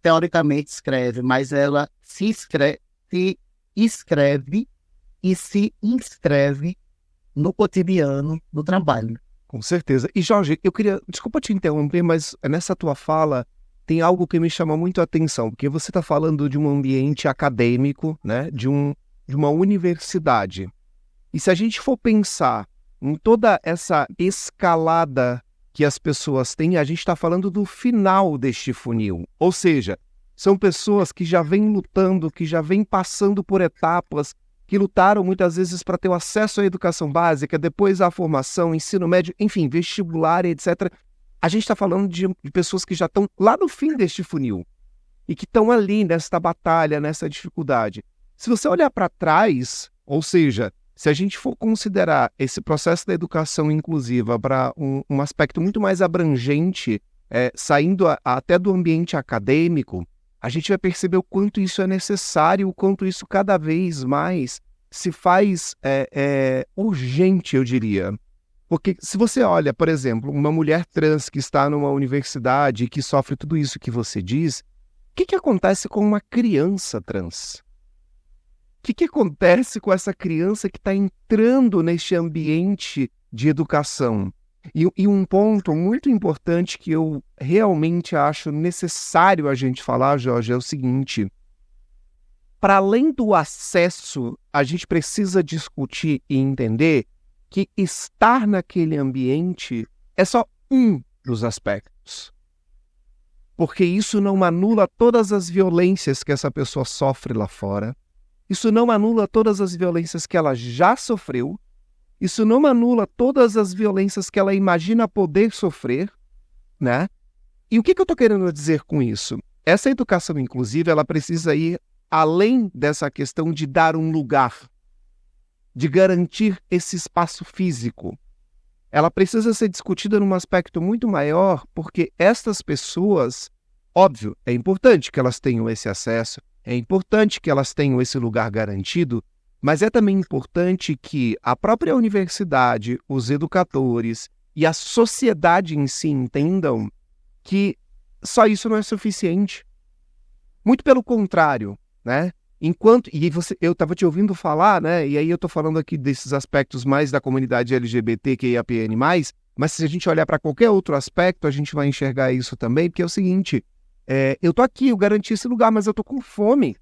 teoricamente escreve, mas ela se escreve e se inscreve no cotidiano do trabalho. Com certeza. E Jorge, desculpa te interromper, mas nessa tua fala tem algo que me chama muito a atenção, porque você está falando de um ambiente acadêmico, né, de uma universidade. E se a gente for pensar em toda essa escalada que as pessoas têm, a gente está falando do final deste funil. Ou seja, são pessoas que já vêm lutando, que já vêm passando por etapas, que lutaram muitas vezes para ter o acesso à educação básica, depois à formação, ensino médio, enfim, vestibular, etc. A gente está falando de pessoas que já estão lá no fim deste funil e que estão ali nesta batalha, nessa dificuldade. Se você olhar para trás, ou seja, se a gente for considerar esse processo da educação inclusiva para um aspecto muito mais abrangente, saindo até do ambiente acadêmico, a gente vai perceber o quanto isso é necessário, o quanto isso cada vez mais se faz urgente, eu diria. Porque se você olha, por exemplo, uma mulher trans que está numa universidade e que sofre tudo isso que você diz, o que acontece com uma criança trans? O que acontece com essa criança que está entrando neste ambiente de educação? E um ponto muito importante que eu realmente acho necessário a gente falar, Jorge, é o seguinte: para além do acesso, a gente precisa discutir e entender que estar naquele ambiente é só um dos aspectos. Porque isso não anula todas as violências que essa pessoa sofre lá fora, isso não anula todas as violências que ela já sofreu, isso não anula todas as violências que ela imagina poder sofrer, né? E o que eu estou querendo dizer com isso? Essa educação inclusiva, ela precisa ir além dessa questão de dar um lugar, de garantir esse espaço físico. Ela precisa ser discutida num aspecto muito maior, porque estas pessoas, óbvio, é importante que elas tenham esse acesso, é importante que elas tenham esse lugar garantido, mas é também importante que a própria universidade, os educadores e a sociedade em si entendam que só isso não é suficiente. Muito pelo contrário, né? Eu estava te ouvindo falar, né? E aí eu estou falando aqui desses aspectos mais da comunidade LGBTQIAPN+, Mas se a gente olhar para qualquer outro aspecto, a gente vai enxergar isso também, porque é o seguinte, eu tô aqui, eu garanti esse lugar, mas eu tô com fome.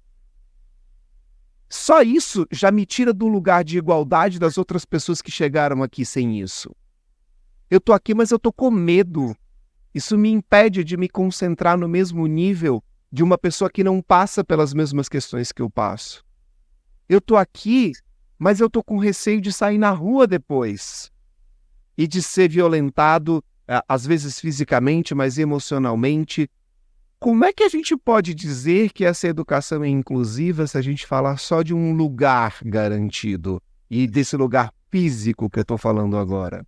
Só isso já me tira do lugar de igualdade das outras pessoas que chegaram aqui sem isso. Eu tô aqui, mas eu tô com medo. Isso me impede de me concentrar no mesmo nível de uma pessoa que não passa pelas mesmas questões que eu passo. Eu tô aqui, mas eu tô com receio de sair na rua depois e de ser violentado, às vezes fisicamente, mas emocionalmente. Como é que a gente pode dizer que essa educação é inclusiva se a gente falar só de um lugar garantido e desse lugar físico que eu estou falando agora?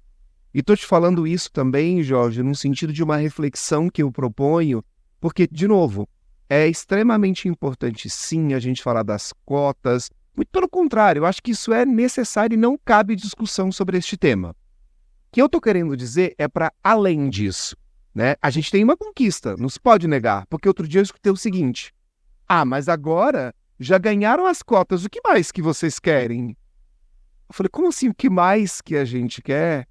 E estou te falando isso também, Jorge, no sentido de uma reflexão que eu proponho, porque, de novo, é extremamente importante, sim, a gente falar das cotas. Muito pelo contrário, eu acho que isso é necessário e não cabe discussão sobre este tema. O que eu estou querendo dizer é para além disso. Né? A gente tem uma conquista, não se pode negar, porque outro dia eu escutei o seguinte: mas agora já ganharam as cotas, o que mais que vocês querem? Eu falei, como assim, o que mais que a gente quer?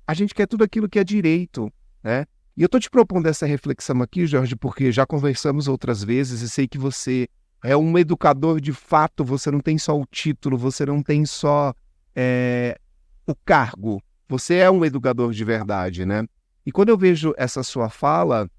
A gente quer tudo aquilo que é direito, né? E eu estou te propondo essa reflexão aqui, Jorge, porque já conversamos outras vezes e sei que você é um educador de fato, você não tem só o título, você não tem só o cargo, você é um educador de verdade, né? E quando eu vejo essa sua fala,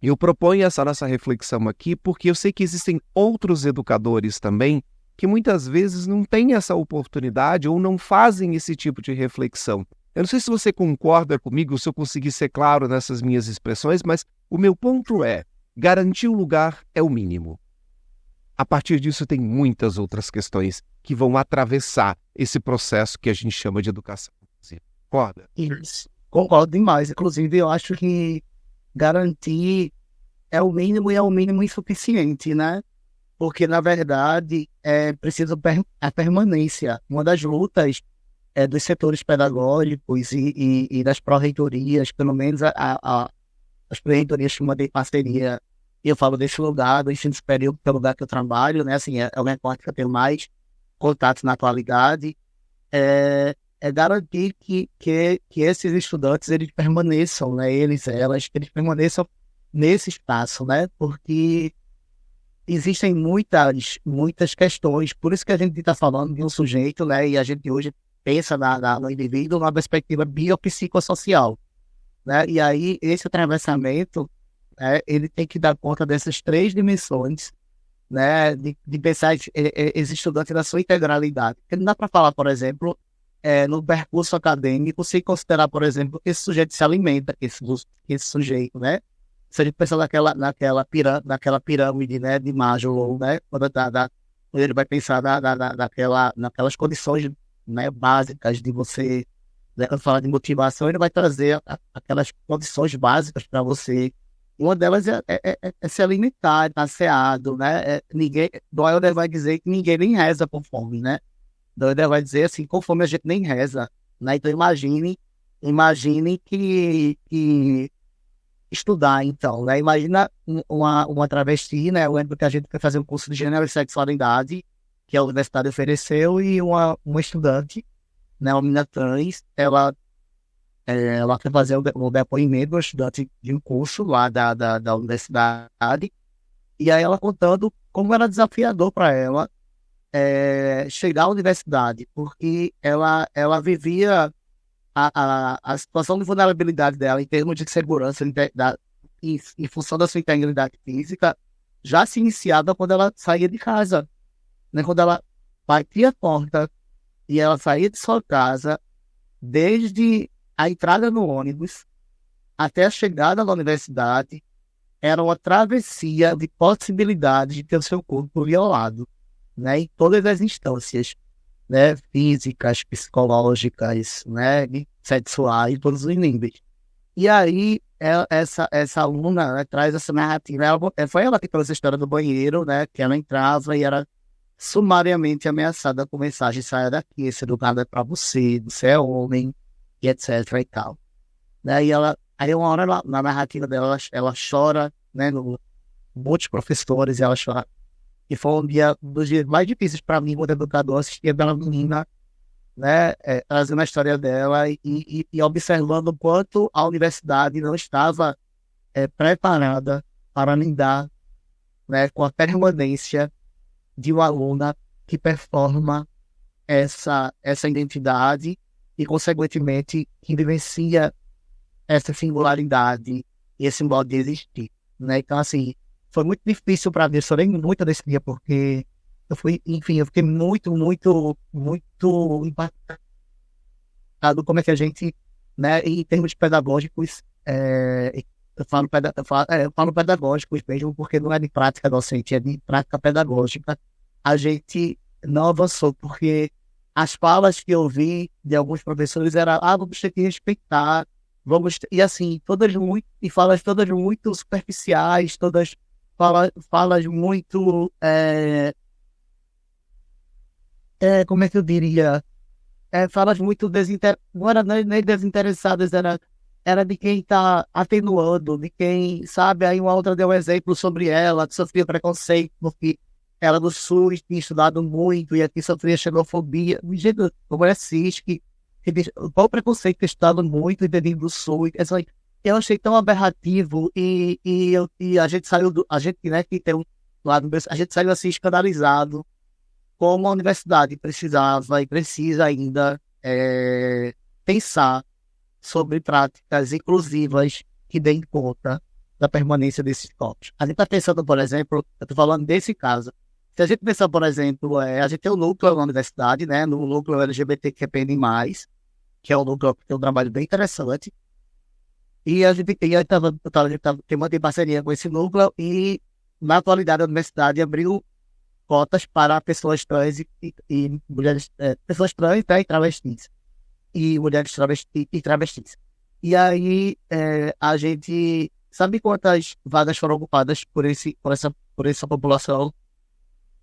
eu proponho essa nossa reflexão aqui porque eu sei que existem outros educadores também que muitas vezes não têm essa oportunidade ou não fazem esse tipo de reflexão. Eu não sei se você concorda comigo, se eu conseguir ser claro nessas minhas expressões, mas o meu ponto é: garantir o lugar é o mínimo. A partir disso, tem muitas outras questões que vão atravessar esse processo que a gente chama de educação. Você concorda? Isso. Concordo demais. Inclusive, eu acho que garantir é o mínimo e é o mínimo insuficiente, né? Porque, na verdade, é preciso a permanência. Uma das lutas dos setores pedagógicos e das pró-reitorias, pelo menos as pró-reitorias chamam de parceria, e eu falo desse lugar, do ensino superior, que é o lugar que eu trabalho, né? Assim, é o recorte que eu tenho mais contatos na atualidade, é garantir que esses estudantes eles permaneçam, né? Eles permaneçam nesse espaço, né? Porque existem muitas questões, por isso que a gente está falando de um sujeito, né? E a gente hoje pensa no indivíduo numa perspectiva biopsicossocial, né? E aí esse atravessamento, né, ele tem que dar conta dessas três dimensões, né? De pensar esse estudante na sua integralidade. Porque não dá para falar, por exemplo, no percurso acadêmico, sem considerar, por exemplo, que esse sujeito se alimenta, que esse sujeito, né? Se a gente pensar naquela pirâmide, né, de Maslow, né? Quando ele vai pensar naquelas condições, né, básicas de você, né, quando fala de motivação, ele vai trazer aquelas condições básicas para você. Uma delas é se alimentar, estar saciado, né? Doyle vai dizer que ninguém nem reza com fome, né? Doyle vai dizer assim, com fome a gente nem reza, né? Então imagine que estudar, então, né? Imagina uma travesti, né? Eu lembro que a gente foi fazer um curso de gênero e sexualidade que a universidade ofereceu, e uma estudante, né, uma menina trans, ela foi fazer o depoimento, uma estudante de um curso lá da universidade, e aí ela contando como era desafiador para ela chegar à universidade, porque ela vivia a situação de vulnerabilidade dela em termos de segurança em função da sua integridade física já se iniciava quando ela saía de casa, né? Quando ela batia a porta e ela saía de sua casa, desde a entrada no ônibus até a chegada na universidade, era uma travessia de possibilidades de ter o seu corpo violado, né? Em todas as instâncias, né? Físicas, psicológicas, né? Sexuais, todos os níveis. E aí, essa aluna, né, traz essa narrativa. Foi ela que trouxe a história do banheiro, né? Que ela entrava e era sumariamente ameaçada com mensagem: saia daqui, esse lugar não é para você é homem, e etc e tal. Né? Aí uma hora, na narrativa dela, ela chora, né? Muitos professores, e ela chora. E foi um dos dias mais difíceis para mim, como educador, assistir aquela menina né, trazendo a história dela e observando o quanto a universidade não estava preparada para lidar, né, com a permanência de uma aluna que performa essa identidade e, consequentemente, que vivencia essa singularidade e esse modo de existir, né? Então, assim, foi muito difícil para mim, eu chorei muito nesse dia, porque eu fiquei muito, muito, muito impactado como é que a gente, né, em termos pedagógicos, eu falo pedagógicos mesmo, porque não é de prática docente, é de prática pedagógica. A gente não avançou, porque as falas que eu vi de alguns professores eram, vamos ter que respeitar, e assim, falas todas muito superficiais, todas falas muito, como é que eu diria, falas muito não era nem desinteressadas, era de quem está atenuando, de quem, sabe, aí uma outra deu um exemplo sobre ela, que sofria preconceito, porque ela do Sul tinha estudado muito, e aqui sofria xenofobia, gente, como é cis, qual o preconceito ter estudado muito e ter vindo do Sul, eu achei tão aberrativo, e a gente saiu, a gente, né, que tem um lado, a gente saiu assim escandalizado, como a universidade precisava e precisa ainda pensar sobre práticas inclusivas que deem conta da permanência desses corpos. A gente está pensando, por exemplo, eu estou falando desse caso, se a gente pensar, por exemplo, a gente tem um núcleo na universidade, né, no núcleo LGBTQIA+, que é um núcleo que tem um trabalho bem interessante, e a gente tem uma parceria com esse núcleo, e na atualidade a universidade abriu cotas para pessoas trans e mulheres, pessoas trans, né, e travestis, e mulheres travestis. E aí a gente sabe quantas vagas foram ocupadas por essa população?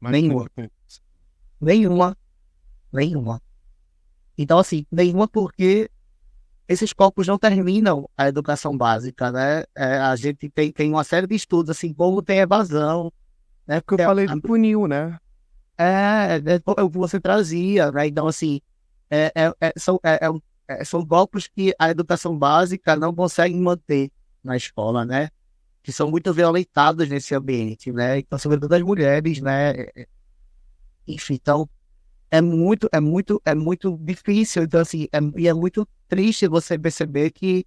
Nenhuma. Nenhuma. Então, assim, nenhuma, porque esses corpos não terminam a educação básica, né? A gente tem uma série de estudos, assim, como tem evasão, né? Porque eu falei do funil, né? O que você trazia, né? Então, assim, são golpes que a educação básica não consegue manter na escola, né? Que são muito violentados nesse ambiente, né? Então, sobretudo as mulheres, né? Enfim, então, é muito difícil. Então, assim, é muito triste você perceber que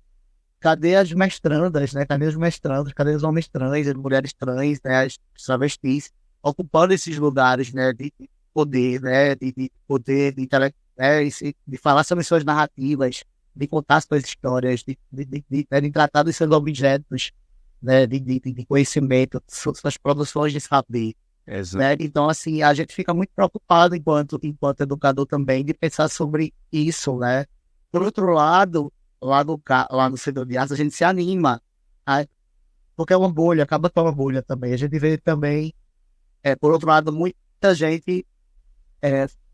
cadê as mestrandas, né? Cadê os mestrandos? Cadê os homens trans, as mulheres trans, né? As travestis, ocupando esses lugares, né? De poder, né? De poder, de falar sobre suas narrativas, de contar suas histórias, de tratar dos seus objetos, né? De conhecimento, suas produções de saber. Né? Então, assim, a gente fica muito preocupado enquanto educador também de pensar sobre isso, né? Por outro lado, lá no setor de artes, a gente se anima, né? Porque é uma bolha, acaba com uma bolha também. A gente vê também, por outro lado, muita gente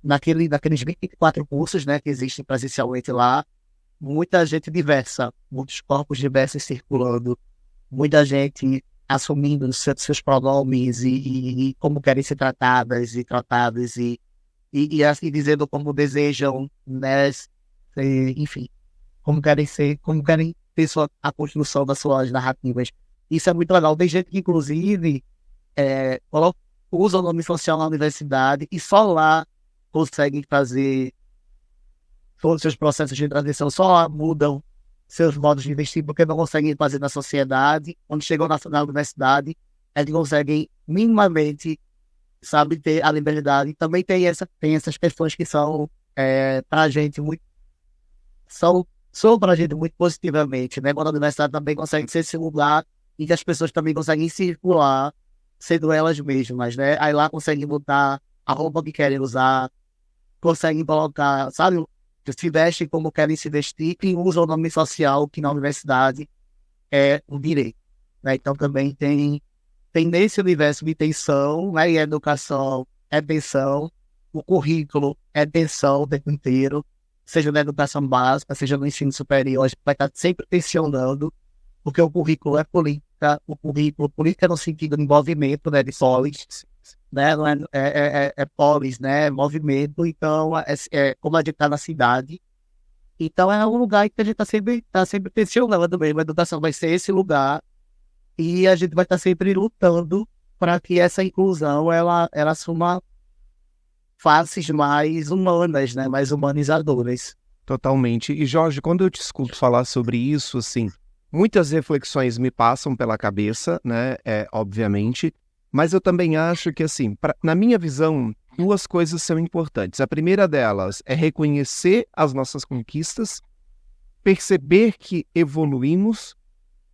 naqueles 24 cursos, né, que existem presencialmente lá, muita gente diversa, muitos corpos diversos circulando, muita gente assumindo seus pronomes e como querem ser tratadas e tratados e dizendo como desejam, né, enfim, como querem ter a construção das suas narrativas. Isso é muito legal. Tem gente que, inclusive, usa o nome social na universidade e só lá conseguem fazer todos os seus processos de transição, só lá mudam seus modos de investir, porque não conseguem fazer na sociedade. Quando chegam na universidade, eles conseguem minimamente, sabe, ter a liberdade. Também tem essas questões que são para a gente muito, são para a gente muito positivamente, né? Quando a universidade também consegue ser esse lugar em que as pessoas também conseguem circular, sendo elas mesmas, né? Aí lá conseguem botar a roupa que querem usar, conseguem colocar, sabe, se vestem como querem se vestir e usam o nome social, que na universidade é o direito, né? Então também tem nesse universo de tensão, né? E a educação é tensão, o currículo é tensão o tempo inteiro, seja na educação básica, seja no ensino superior, a gente vai estar sempre tensionando, porque o currículo é política, política no sentido de envolvimento, né, de polis, né? Não é polis, né? É movimento. Então, como a gente está na cidade, então é um lugar que a gente tá sempre tensionando mesmo. A educação vai ser esse lugar e a gente vai estar sempre lutando para que essa inclusão ela assuma faces mais humanas, né? Mais humanizadoras. Totalmente. E Jorge, quando eu te escuto falar sobre isso, assim, muitas reflexões me passam pela cabeça, né? Obviamente, mas eu também acho que, assim, na minha visão, duas coisas são importantes. A primeira delas é reconhecer as nossas conquistas, perceber que evoluímos,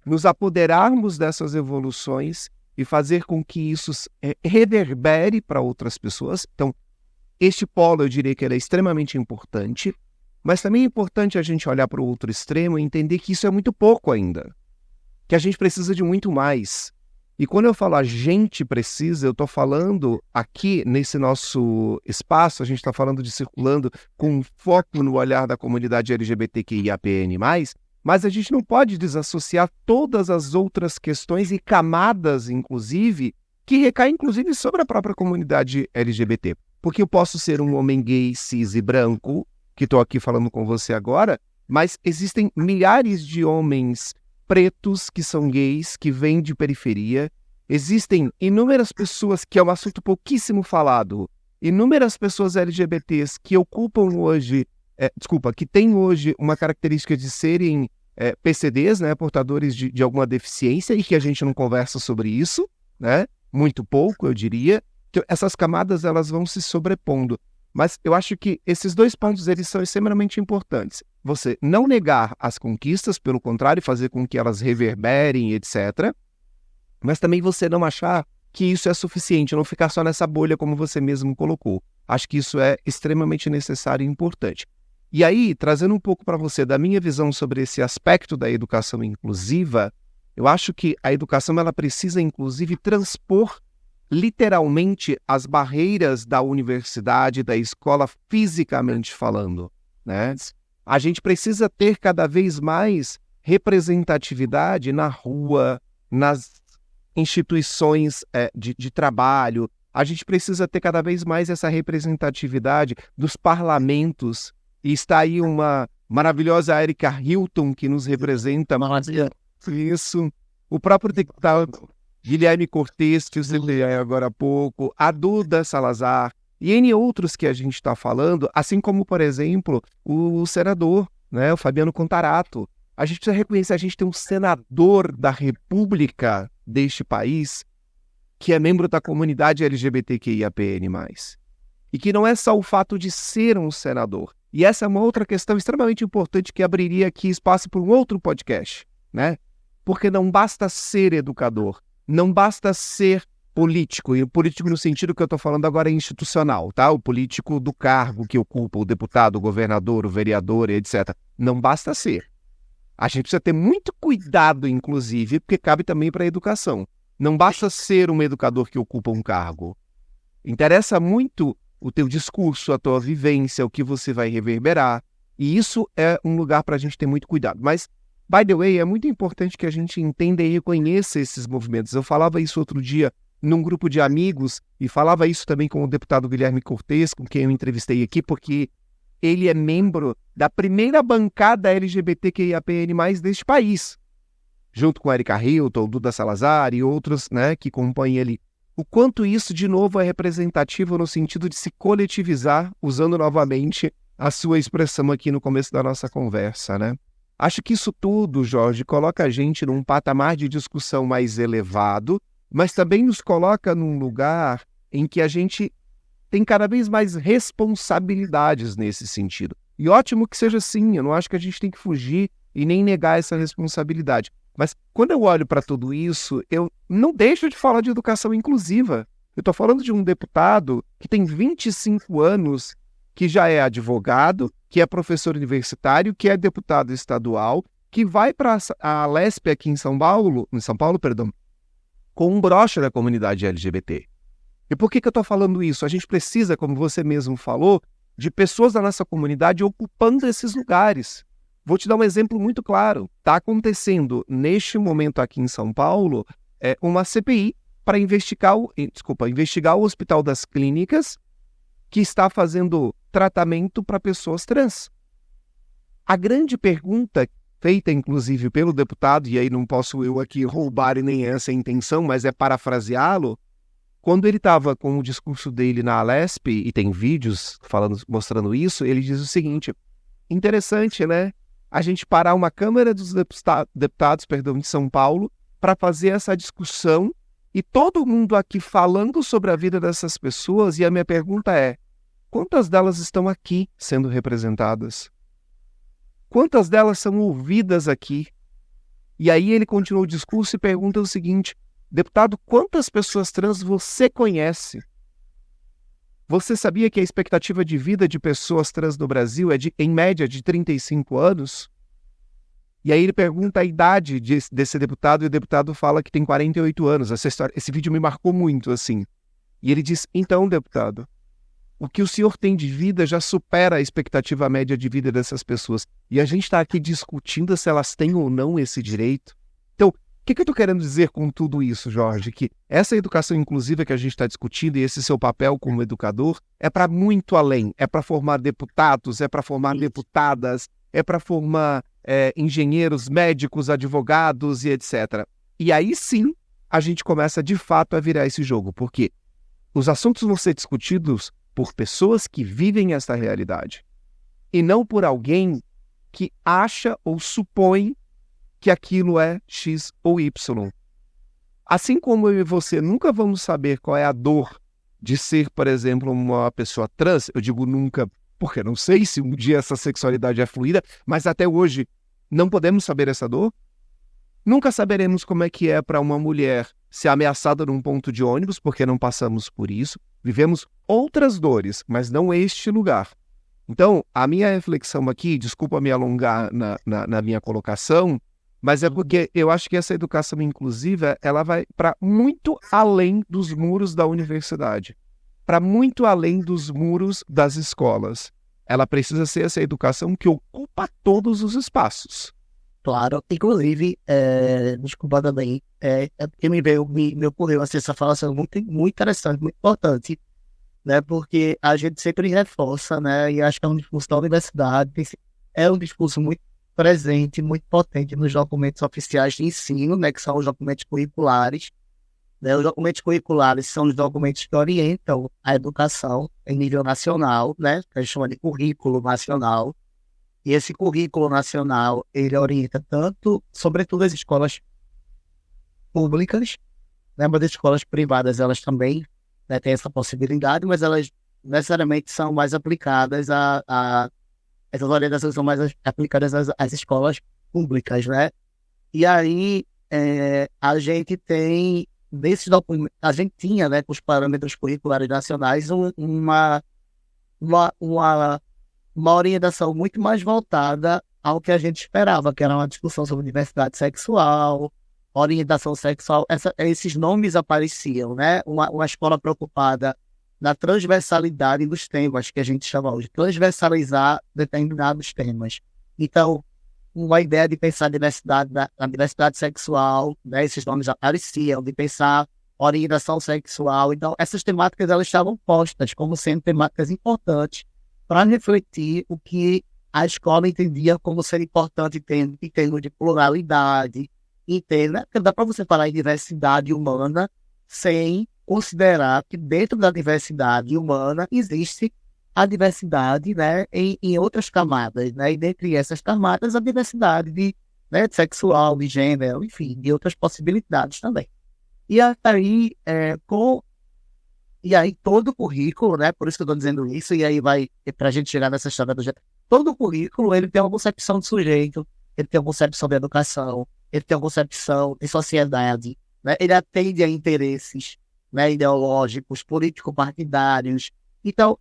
nos apoderarmos dessas evoluções e fazer com que isso reverbere para outras pessoas. Então, este polo, eu diria que ele é extremamente importante, mas também é importante a gente olhar para o outro extremo e entender que isso é muito pouco ainda, que a gente precisa de muito mais. E quando eu falo a gente precisa, eu estou falando aqui nesse nosso espaço, a gente está falando de circulando com foco no olhar da comunidade LGBTQIAPN+, mas a gente não pode desassociar todas as outras questões e camadas, inclusive, que recaem inclusive sobre a própria comunidade LGBT. Porque eu posso ser um homem gay, cis e branco, que estou aqui falando com você agora, mas existem milhares de homens pretos que são gays, que vêm de periferia. Existem inúmeras pessoas, que é um assunto pouquíssimo falado, inúmeras pessoas LGBTs que ocupam hoje, que têm hoje uma característica de serem PCDs, né, portadores de alguma deficiência, e que a gente não conversa sobre isso, né? Muito pouco, eu diria. Então, essas camadas elas vão se sobrepondo. Mas eu acho que esses dois pontos eles são extremamente importantes. Você não negar as conquistas, pelo contrário, fazer com que elas reverberem, etc. Mas também você não achar que isso é suficiente, não ficar só nessa bolha como você mesmo colocou. Acho que isso é extremamente necessário e importante. E aí, trazendo um pouco para você da minha visão sobre esse aspecto da educação inclusiva, eu acho que a educação ela precisa, inclusive, transpor literalmente as barreiras da universidade, da escola, fisicamente falando, né? A gente precisa ter cada vez mais representatividade na rua, nas instituições de trabalho. A gente precisa ter cada vez mais essa representatividade dos parlamentos. E está aí uma maravilhosa Erika Hilton que nos representa. Isso. O próprio deputado Guilherme Cortes, que eu citei agora há pouco, a Duda Salazar, e N outros que a gente está falando, assim como, por exemplo, o senador, né, o Fabiano Contarato. A gente precisa reconhecer, a gente tem um senador da República deste país que é membro da comunidade LGBTQIAPN+. E que não é só o fato de ser um senador. E essa é uma outra questão extremamente importante que abriria aqui espaço para um outro podcast, né? Porque não basta ser educador, não basta ser político, e o político no sentido que eu estou falando agora é institucional, tá? O político do cargo que ocupa, o deputado, o governador, o vereador, etc. Não basta ser. A gente precisa ter muito cuidado, inclusive, porque cabe também para a educação. Não basta ser um educador que ocupa um cargo. Interessa muito o teu discurso, a tua vivência, o que você vai reverberar. E isso é um lugar para a gente ter muito cuidado. Mas, by the way, é muito importante que a gente entenda e reconheça esses movimentos. Eu falava isso outro dia num grupo de amigos e falava isso também com o deputado Guilherme Cortes, com quem eu entrevistei aqui, porque ele é membro da primeira bancada LGBTQIAPN+, deste país, junto com Erika Hilton, Duda Salazar e outros, né, que compõem ele. O quanto isso, de novo, é representativo no sentido de se coletivizar, usando novamente a sua expressão aqui no começo da nossa conversa, né? Acho que isso tudo, Jorge, coloca a gente num patamar de discussão mais elevado, mas também nos coloca num lugar em que a gente tem cada vez mais responsabilidades nesse sentido. E ótimo que seja assim, eu não acho que a gente tem que fugir e nem negar essa responsabilidade. Mas quando eu olho para tudo isso, eu não deixo de falar de educação inclusiva. Eu estou falando de um deputado que tem 25 anos, que já é advogado, que é professor universitário, que é deputado estadual, que vai para a Lespe aqui em São Paulo, com um broche da comunidade LGBT. E por que eu estou falando isso? A gente precisa, como você mesmo falou, de pessoas da nossa comunidade ocupando esses lugares. Vou te dar um exemplo muito claro. Está acontecendo, neste momento aqui em São Paulo, uma CPI para investigar o Hospital das Clínicas, que está fazendo tratamento para pessoas trans. A grande pergunta, feita inclusive pelo deputado, e aí não posso eu aqui roubar nem essa intenção, mas é parafraseá-lo, quando ele estava com o discurso dele na Alesp, e tem vídeos mostrando isso, ele diz o seguinte: interessante, né? A gente parar uma Câmara dos Deputados de São Paulo para fazer essa discussão e todo mundo aqui falando sobre a vida dessas pessoas, e a minha pergunta é: quantas delas estão aqui sendo representadas? Quantas delas são ouvidas aqui? E aí ele continua o discurso e pergunta o seguinte: deputado, quantas pessoas trans você conhece? Você sabia que a expectativa de vida de pessoas trans no Brasil é em média de 35 anos? E aí ele pergunta a idade desse deputado, e o deputado fala que tem 48 anos. Esse vídeo me marcou muito, assim. E ele diz: então, deputado, o que o senhor tem de vida já supera a expectativa média de vida dessas pessoas. E a gente está aqui discutindo se elas têm ou não esse direito. Então, o que eu estou querendo dizer com tudo isso, Jorge? Que essa educação inclusiva que a gente está discutindo e esse seu papel como educador é para muito além. É para formar deputados, é para formar deputadas, é para formar engenheiros, médicos, advogados e etc. E aí sim a gente começa de fato a virar esse jogo, porque os assuntos vão ser discutidos por pessoas que vivem essa realidade e não por alguém que acha ou supõe que aquilo é X ou Y. Assim como eu e você nunca vamos saber qual é a dor de ser, por exemplo, uma pessoa trans, eu digo nunca, porque não sei se um dia essa sexualidade é fluida, mas até hoje não podemos saber essa dor. Nunca saberemos como é que é para uma mulher ser ameaçada num ponto de ônibus, porque não passamos por isso. Vivemos outras dores, mas não este lugar. Então, a minha reflexão aqui, desculpa me alongar na minha colocação, mas é porque eu acho que essa educação inclusiva ela vai para muito além dos muros da universidade, para muito além dos muros das escolas. Ela precisa ser essa educação que ocupa todos os espaços. Claro, inclusive, desculpa também, porque me ocorreu assim, essa fala sendo muito, muito interessante, muito importante, né, porque a gente sempre reforça, né, e acho que é um discurso da universidade, é um discurso muito presente, muito potente nos documentos oficiais de ensino, né, que são os documentos curriculares, né, os documentos curriculares são os documentos que orientam a educação em nível nacional, né, que a gente chama de currículo nacional. E esse currículo nacional, ele orienta tanto, sobretudo as escolas públicas, né, mas as escolas privadas, elas também, né, têm essa possibilidade, mas elas necessariamente são mais aplicadas essas orientações são mais aplicadas às escolas públicas, né? E aí, a gente tem, nesses documentos, a gente tinha, né, com os parâmetros curriculares nacionais, uma orientação muito mais voltada ao que a gente esperava, que era uma discussão sobre diversidade sexual, orientação sexual, esses nomes apareciam, né? Uma escola preocupada na transversalidade dos temas, que a gente chama hoje, transversalizar determinados temas. Então, uma ideia de pensar na diversidade sexual, né? Esses nomes apareciam, de pensar orientação sexual. Então, essas temáticas elas estavam postas como sendo temáticas importantes para refletir o que a escola entendia como ser importante em termos de pluralidade, né? Porque dá para você falar em diversidade humana sem considerar que dentro da diversidade humana existe a diversidade, né, em outras camadas, né? E dentre essas camadas a diversidade né, sexual, de gênero, enfim, de outras possibilidades também. E aí, todo o currículo, né, por isso que eu estou dizendo isso, e aí vai, para a gente chegar nessa história do jeito, todo o currículo, ele tem uma concepção de sujeito, ele tem uma concepção de educação, ele tem uma concepção de sociedade, né, ele atende a interesses, né, ideológicos, político-partidários. Então,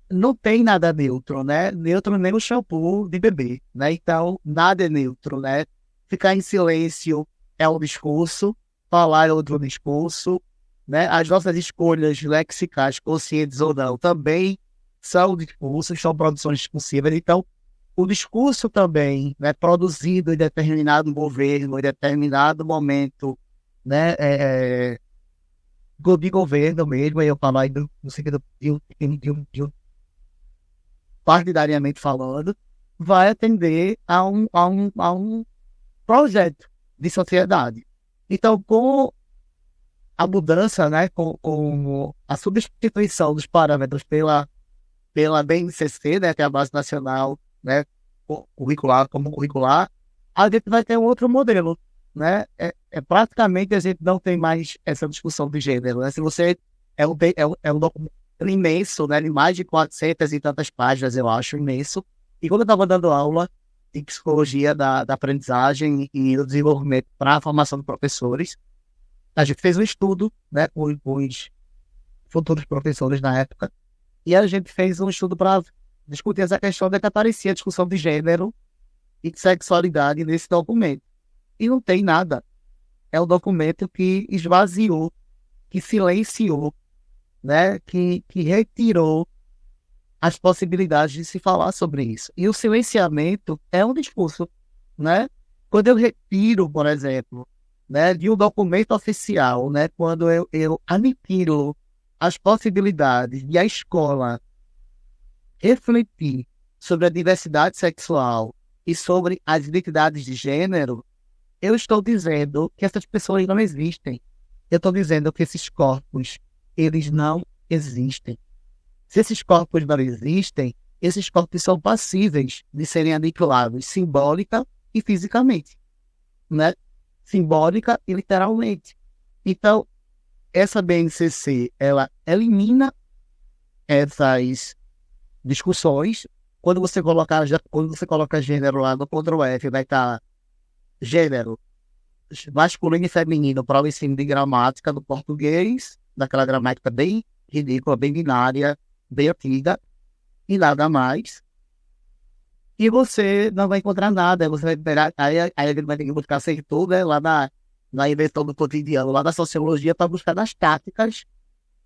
não tem nada neutro, né? Neutro nem o shampoo de bebê, né? Então, nada é neutro, né? Ficar em silêncio é um discurso, falar é outro discurso, né? As nossas escolhas lexicais, conscientes ou não, também são discursos, são produções discursivas. Então, o discurso também, né, produzido em determinado governo, em determinado momento, né, de governo mesmo, aí eu falo aí no sentido partidariamente falando, vai atender a um projeto de sociedade. Então, com a mudança, né, com a substituição dos parâmetros pela BNCC, né, que é a Base Nacional, né, curricular, como curricular, a gente vai ter um outro modelo, né? Praticamente a gente não tem mais essa discussão de gênero, né? Se você é um documento imenso, né, de mais de 400 e tantas páginas, eu acho, imenso. E quando eu estava dando aula de psicologia da aprendizagem e do desenvolvimento para a formação de professores, a gente fez um estudo, né, com os futuros professores na época, e a gente fez um estudo para discutir essa questão de que aparecia a discussão de gênero e de sexualidade nesse documento. E não tem nada. É um documento que esvaziou, que silenciou, né, que retirou as possibilidades de se falar sobre isso. E o silenciamento é um discurso, né? Quando eu retiro, por exemplo, né, de um documento oficial, né, quando eu aniquilo as possibilidades de a escola refletir sobre a diversidade sexual e sobre as identidades de gênero, eu estou dizendo que essas pessoas não existem. Eu estou dizendo que esses corpos, eles não existem. Se esses corpos não existem, esses corpos são passíveis de serem aniquilados simbólica e fisicamente, né? Simbólica e literalmente. Então, essa BNCC, ela elimina essas discussões. Quando você coloca gênero lá no Ctrl+F, vai estar gênero masculino e feminino para o ensino de gramática do português, daquela gramática bem ridícula, bem binária, bem antiga, e nada mais. E você não vai encontrar nada, você vai esperar, aí ele vai ter que buscar Sertur, né, lá na invenção do cotidiano, lá da sociologia, para buscar nas táticas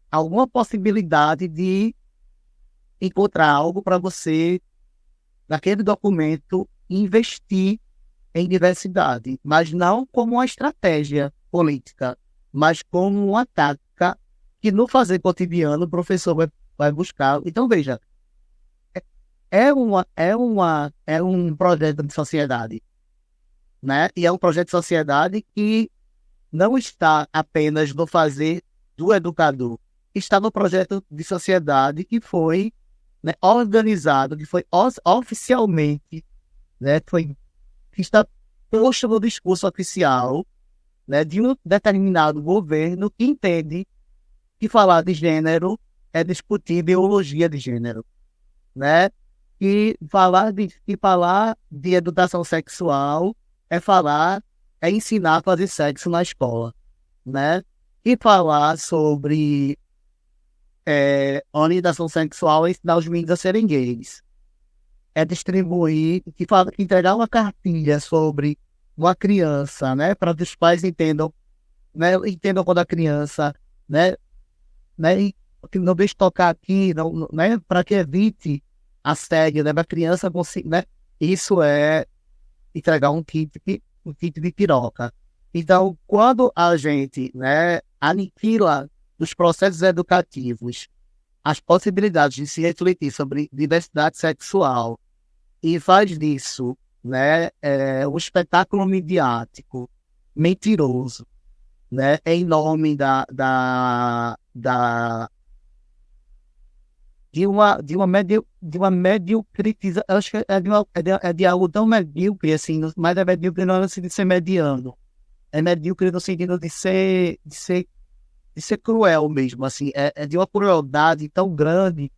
alguma possibilidade de encontrar algo para você, naquele documento, investir em diversidade, mas não como uma estratégia política, mas como uma tática que no fazer cotidiano o professor vai buscar. Então, veja, é um projeto de sociedade, né? E é um projeto de sociedade que não está apenas no fazer do educador, está no projeto de sociedade que foi, né, organizado, que foi oficialmente, né, que está posto no discurso oficial, né, de um determinado governo que entende que falar de gênero é discutir ideologia de gênero, né? E falar de educação sexual é ensinar a fazer sexo na escola, né? E falar sobre orientação sexual é ensinar os meninos a serem gays. É distribuir, entregar uma cartilha sobre uma criança, né? Para que os pais entendam, né? Entendam quando a criança, né? E não deixe tocar aqui, não, né? Para que evite assédio, né? Para a criança conseguir, né? Isso é entregar um kit de piroca. Então, quando a gente, né, aniquila os processos educativos as possibilidades de se refletir sobre diversidade sexual e faz disso, né, um espetáculo midiático mentiroso, né, em nome de uma mediocritização, acho que é de algo tão medíocre assim, mas é medíocre não no sentido de ser mediano, é medíocre no sentido de ser cruel mesmo, assim, é de uma crueldade tão grande,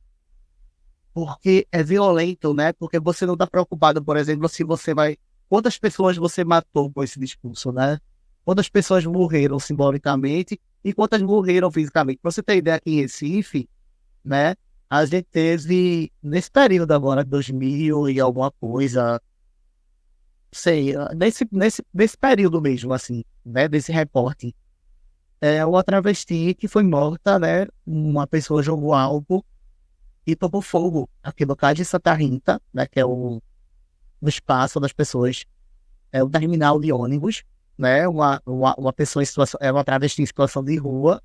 porque é violento, né? Porque você não está preocupado, por exemplo, se você vai... Quantas pessoas você matou com esse discurso, né? Quantas pessoas morreram simbolicamente e quantas morreram fisicamente. Para você ter ideia, aqui em Recife, né? A gente teve, nesse período agora, 2000 e alguma coisa, sei, nesse período mesmo, assim, né? Desse reporte. Uma travesti que foi morta, né? Uma pessoa jogou álcool e tomou fogo aqui no Cais de Santa Rita, né? Que é o espaço das pessoas, o terminal de ônibus, né? Uma pessoa em situação, uma travesti em situação de rua,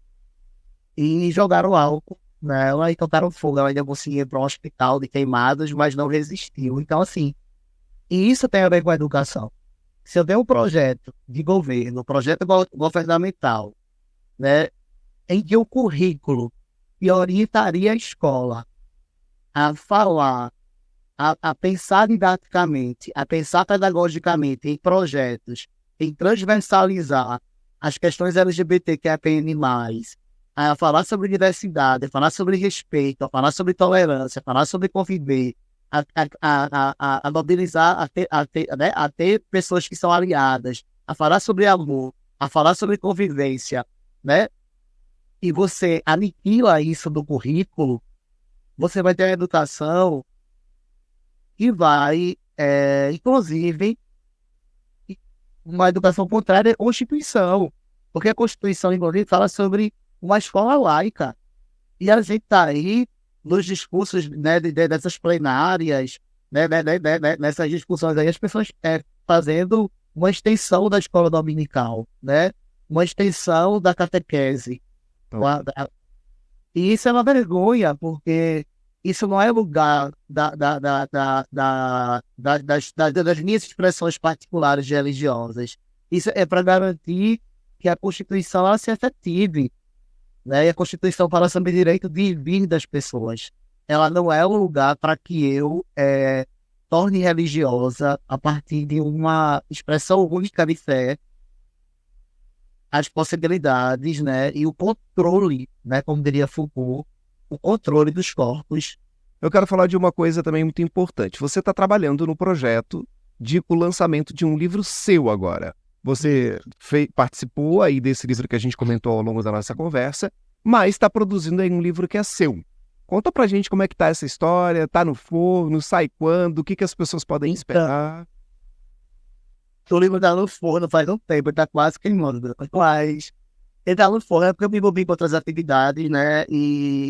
e jogaram álcool nela e tocaram fogo. Ela ainda conseguia ir para um hospital de queimadas, mas não resistiu. Então, assim, e isso tem a ver com a educação. Se eu tenho um projeto de governo, um projeto governamental, né, em que o currículo que orientaria a escola a falar, a pensar didaticamente, a pensar pedagogicamente em projetos, em transversalizar as questões LGBTQIAPN+, a falar sobre diversidade, a falar sobre respeito, a falar sobre tolerância, a falar sobre conviver, a mobilizar, né, a ter pessoas que são aliadas, a falar sobre amor, a falar sobre convivência, né? E você aniquila isso do currículo, você vai ter a educação que vai, inclusive, uma educação contrária à Constituição, porque a Constituição, inclusive, fala sobre uma escola laica. E a gente está aí nos discursos, né, dessas plenárias, né, nessas discussões aí, as pessoas fazendo uma extensão da escola dominical, né, uma extensão da catequese. E isso é uma vergonha, porque isso não é lugar das minhas expressões particulares religiosas. Isso é para garantir que a Constituição ela se efetive, né? E a Constituição fala sobre o direito de vir das pessoas. Ela não é um lugar para que eu torne religiosa a partir de uma expressão única de fé as possibilidades, né? E o controle, né? Como diria Foucault, o controle dos corpos. Eu quero falar de uma coisa também muito importante. Você está trabalhando no projeto de o lançamento de um livro seu agora. Você participou aí desse livro que a gente comentou ao longo da nossa conversa, mas está produzindo aí um livro que é seu. Conta pra gente como é que tá essa história, tá no forno, sai quando, o que as pessoas podem esperar? O livro tá no forno faz um tempo, tá quase queimando, mas ele tá no forno, é porque eu me envolvi com outras atividades, né,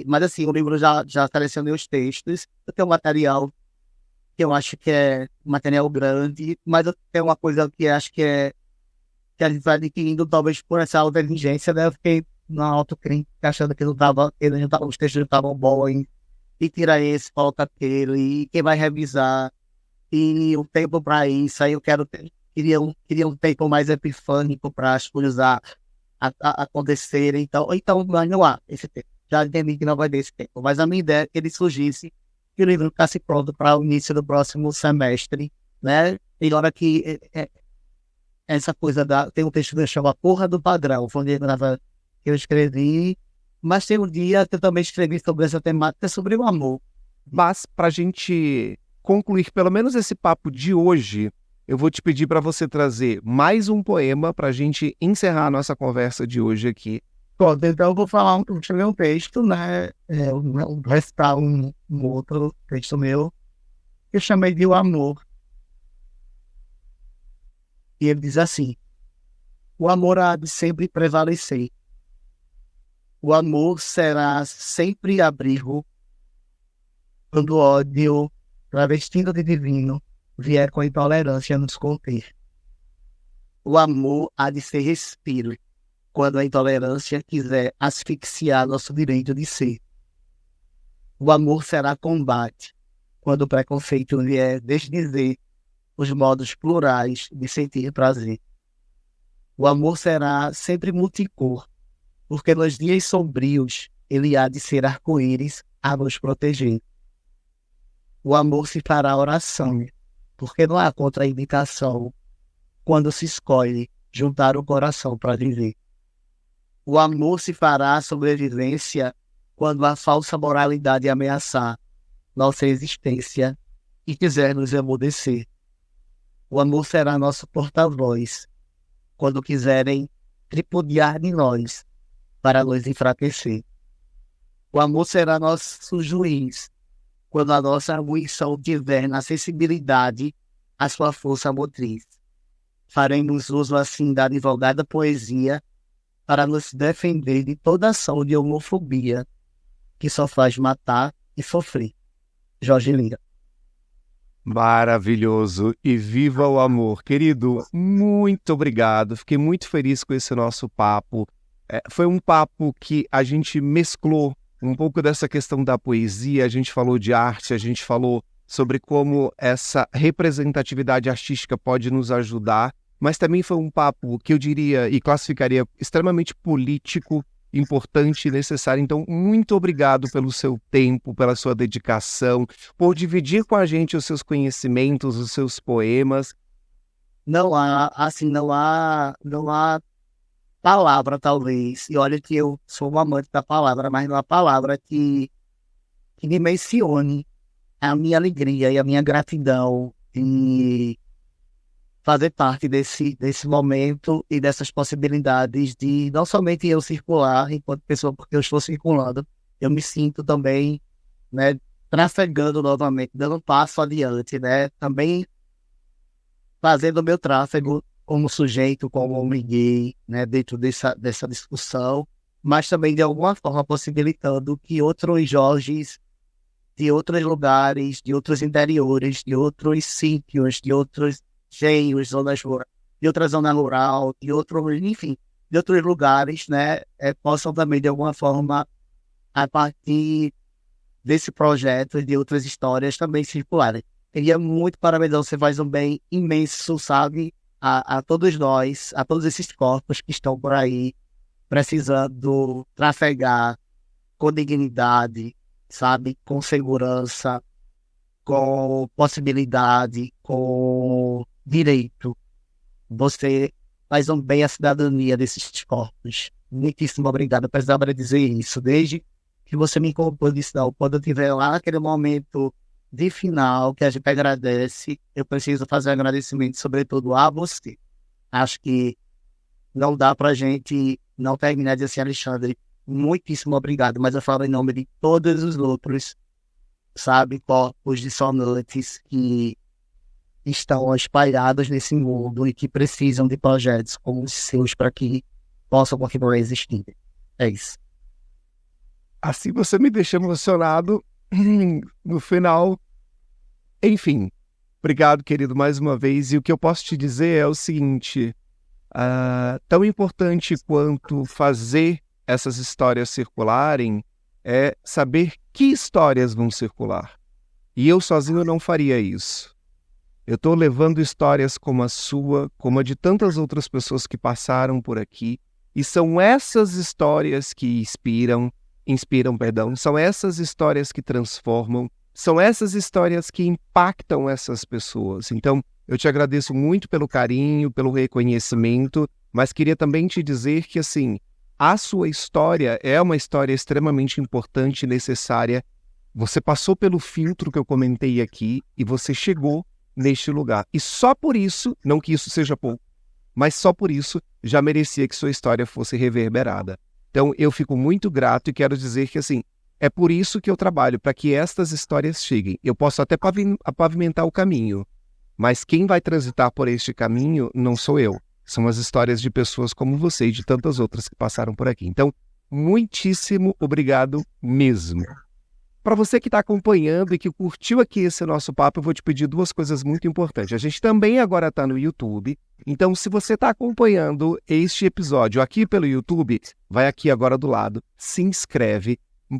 mas assim, o livro já selecionei os textos, eu tenho um material que eu acho que é um material grande, mas eu tenho uma coisa que acho que a gente vai adquirindo, talvez por essa inteligência, né, eu fiquei na autocrítica, achando que os textos não estavam bons, e tira esse, coloca aquele, e quem vai revisar, e o tempo para isso, aí eu queria um tempo mais epifânico para as coisas acontecerem, então não há esse tempo. Já entendi que não vai ter esse tempo, mas a minha ideia é que ele surgisse, que o livro ficasse pronto para o início do próximo semestre, né? E hora que essa coisa tem um texto que chama Porra do Padrão, foi um livro que eu escrevi, mas tem um dia que eu também escrevi sobre essa temática, sobre o amor. Mas para a gente concluir pelo menos esse papo de hoje, eu vou te pedir para você trazer mais um poema para a gente encerrar a nossa conversa de hoje aqui. Pronto, então eu vou falar um texto, né? Recitar um outro texto meu, que eu chamei de O Amor. E ele diz assim: o amor há de sempre prevalecer. O amor será sempre abrigo quando o ódio, travestido de divino, vier com intolerância nos conter. O amor há de ser respiro quando a intolerância quiser asfixiar nosso direito de ser. O amor será combate quando o preconceito vier desdizer os modos plurais de sentir prazer. O amor será sempre multicor, porque nos dias sombrios ele há de ser arco-íris a nos proteger. O amor se fará oração, porque não há contraindicação quando se escolhe juntar o coração para viver. O amor se fará sobrevivência quando a falsa moralidade ameaçar nossa existência e quiser nos emudecer. O amor será nosso porta-voz quando quiserem tripudiar de nós para nos enfraquecer. O amor será nosso juiz quando a nossa arguição tiver na sensibilidade a sua força motriz. Faremos uso assim da advogada poesia para nos defender de toda ação de homofobia que só faz matar e sofrer. Jorge Lira. Maravilhoso. E viva o amor. Querido, muito obrigado. Fiquei muito feliz com esse nosso papo. Foi um papo que a gente mesclou um pouco dessa questão da poesia, a gente falou de arte, a gente falou sobre como essa representatividade artística pode nos ajudar, mas também foi um papo que eu diria e classificaria extremamente político, importante e necessário. Então, muito obrigado pelo seu tempo, pela sua dedicação, por dividir com a gente os seus conhecimentos, os seus poemas. Não há palavra, talvez. E olha que eu sou um amante da palavra, mas não há palavra que dimensione a minha alegria e a minha gratidão de fazer parte desse momento e dessas possibilidades de não somente eu circular enquanto pessoa, porque eu estou circulando, eu me sinto também, né, trafegando novamente, dando um passo adiante, né, também fazendo o meu tráfego como sujeito, como homem gay, né, dentro dessa discussão, mas também de alguma forma possibilitando que outros Jorges de outros lugares, de outros interiores, de outros sítios, de outros cheios, de outra zona rural, enfim, de outros lugares, né, possam também, de alguma forma, a partir desse projeto e de outras histórias, também circularem. Queria muito parabenizar, você faz um bem imenso, sabe, a todos nós, a todos esses corpos que estão por aí, precisando trafegar com dignidade, sabe, com segurança, com possibilidade, com direito. Você faz um bem à cidadania desses corpos. Muitíssimo obrigado. Eu precisava dizer isso. Desde que você me colocou disso, não, quando eu estiver lá naquele momento de final, que a gente agradece, eu preciso fazer um agradecimento, sobretudo a você. Acho que não dá pra gente não terminar de dizer assim, Alexandre, muitíssimo obrigado, mas eu falo em nome de todos os outros, sabe, corpos dissonantes que estão espalhados nesse mundo e que precisam de projetos como os seus para que possam continuar existindo. É isso. Assim você me deixa emocionado no final. Enfim, obrigado, querido, mais uma vez. E o que eu posso te dizer é o seguinte, tão importante quanto fazer essas histórias circularem é saber que histórias vão circular. E eu sozinho não faria isso. Eu estou levando histórias como a sua, como a de tantas outras pessoas que passaram por aqui, e são essas histórias que inspiram, são essas histórias que transformam, são essas histórias que impactam essas pessoas. Então, eu te agradeço muito pelo carinho, pelo reconhecimento, mas queria também te dizer que, assim, a sua história é uma história extremamente importante e necessária. Você passou pelo filtro que eu comentei aqui e você chegou neste lugar. E só por isso, não que isso seja pouco, mas só por isso já merecia que sua história fosse reverberada. Então eu fico muito grato e quero dizer que, assim, é por isso que eu trabalho, para que estas histórias cheguem. Eu posso até pavimentar o caminho, mas quem vai transitar por este caminho não sou eu. São as histórias de pessoas como você e de tantas outras que passaram por aqui. Então, muitíssimo obrigado mesmo. Para você que está acompanhando e que curtiu aqui esse nosso papo, eu vou te pedir duas coisas muito importantes. A gente também agora está no YouTube, então se você está acompanhando este episódio aqui pelo YouTube, vai aqui agora do lado, se inscreve,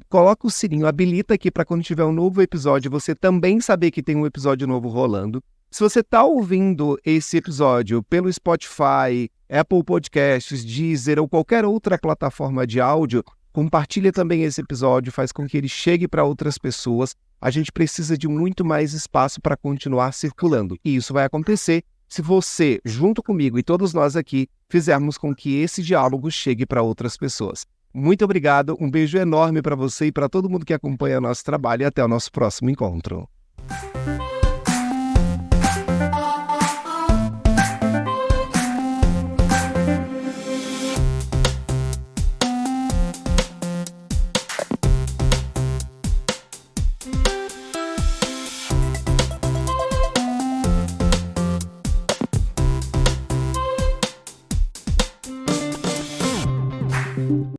coloca o sininho, habilita aqui para quando tiver um novo episódio, você também saber que tem um episódio novo rolando. Se você está ouvindo esse episódio pelo Spotify, Apple Podcasts, Deezer ou qualquer outra plataforma de áudio, compartilha também esse episódio, faz com que ele chegue para outras pessoas. A gente precisa de muito mais espaço para continuar circulando. E isso vai acontecer se você, junto comigo e todos nós aqui, fizermos com que esse diálogo chegue para outras pessoas. Muito obrigado, um beijo enorme para você e para todo mundo que acompanha nosso trabalho e até o nosso próximo encontro.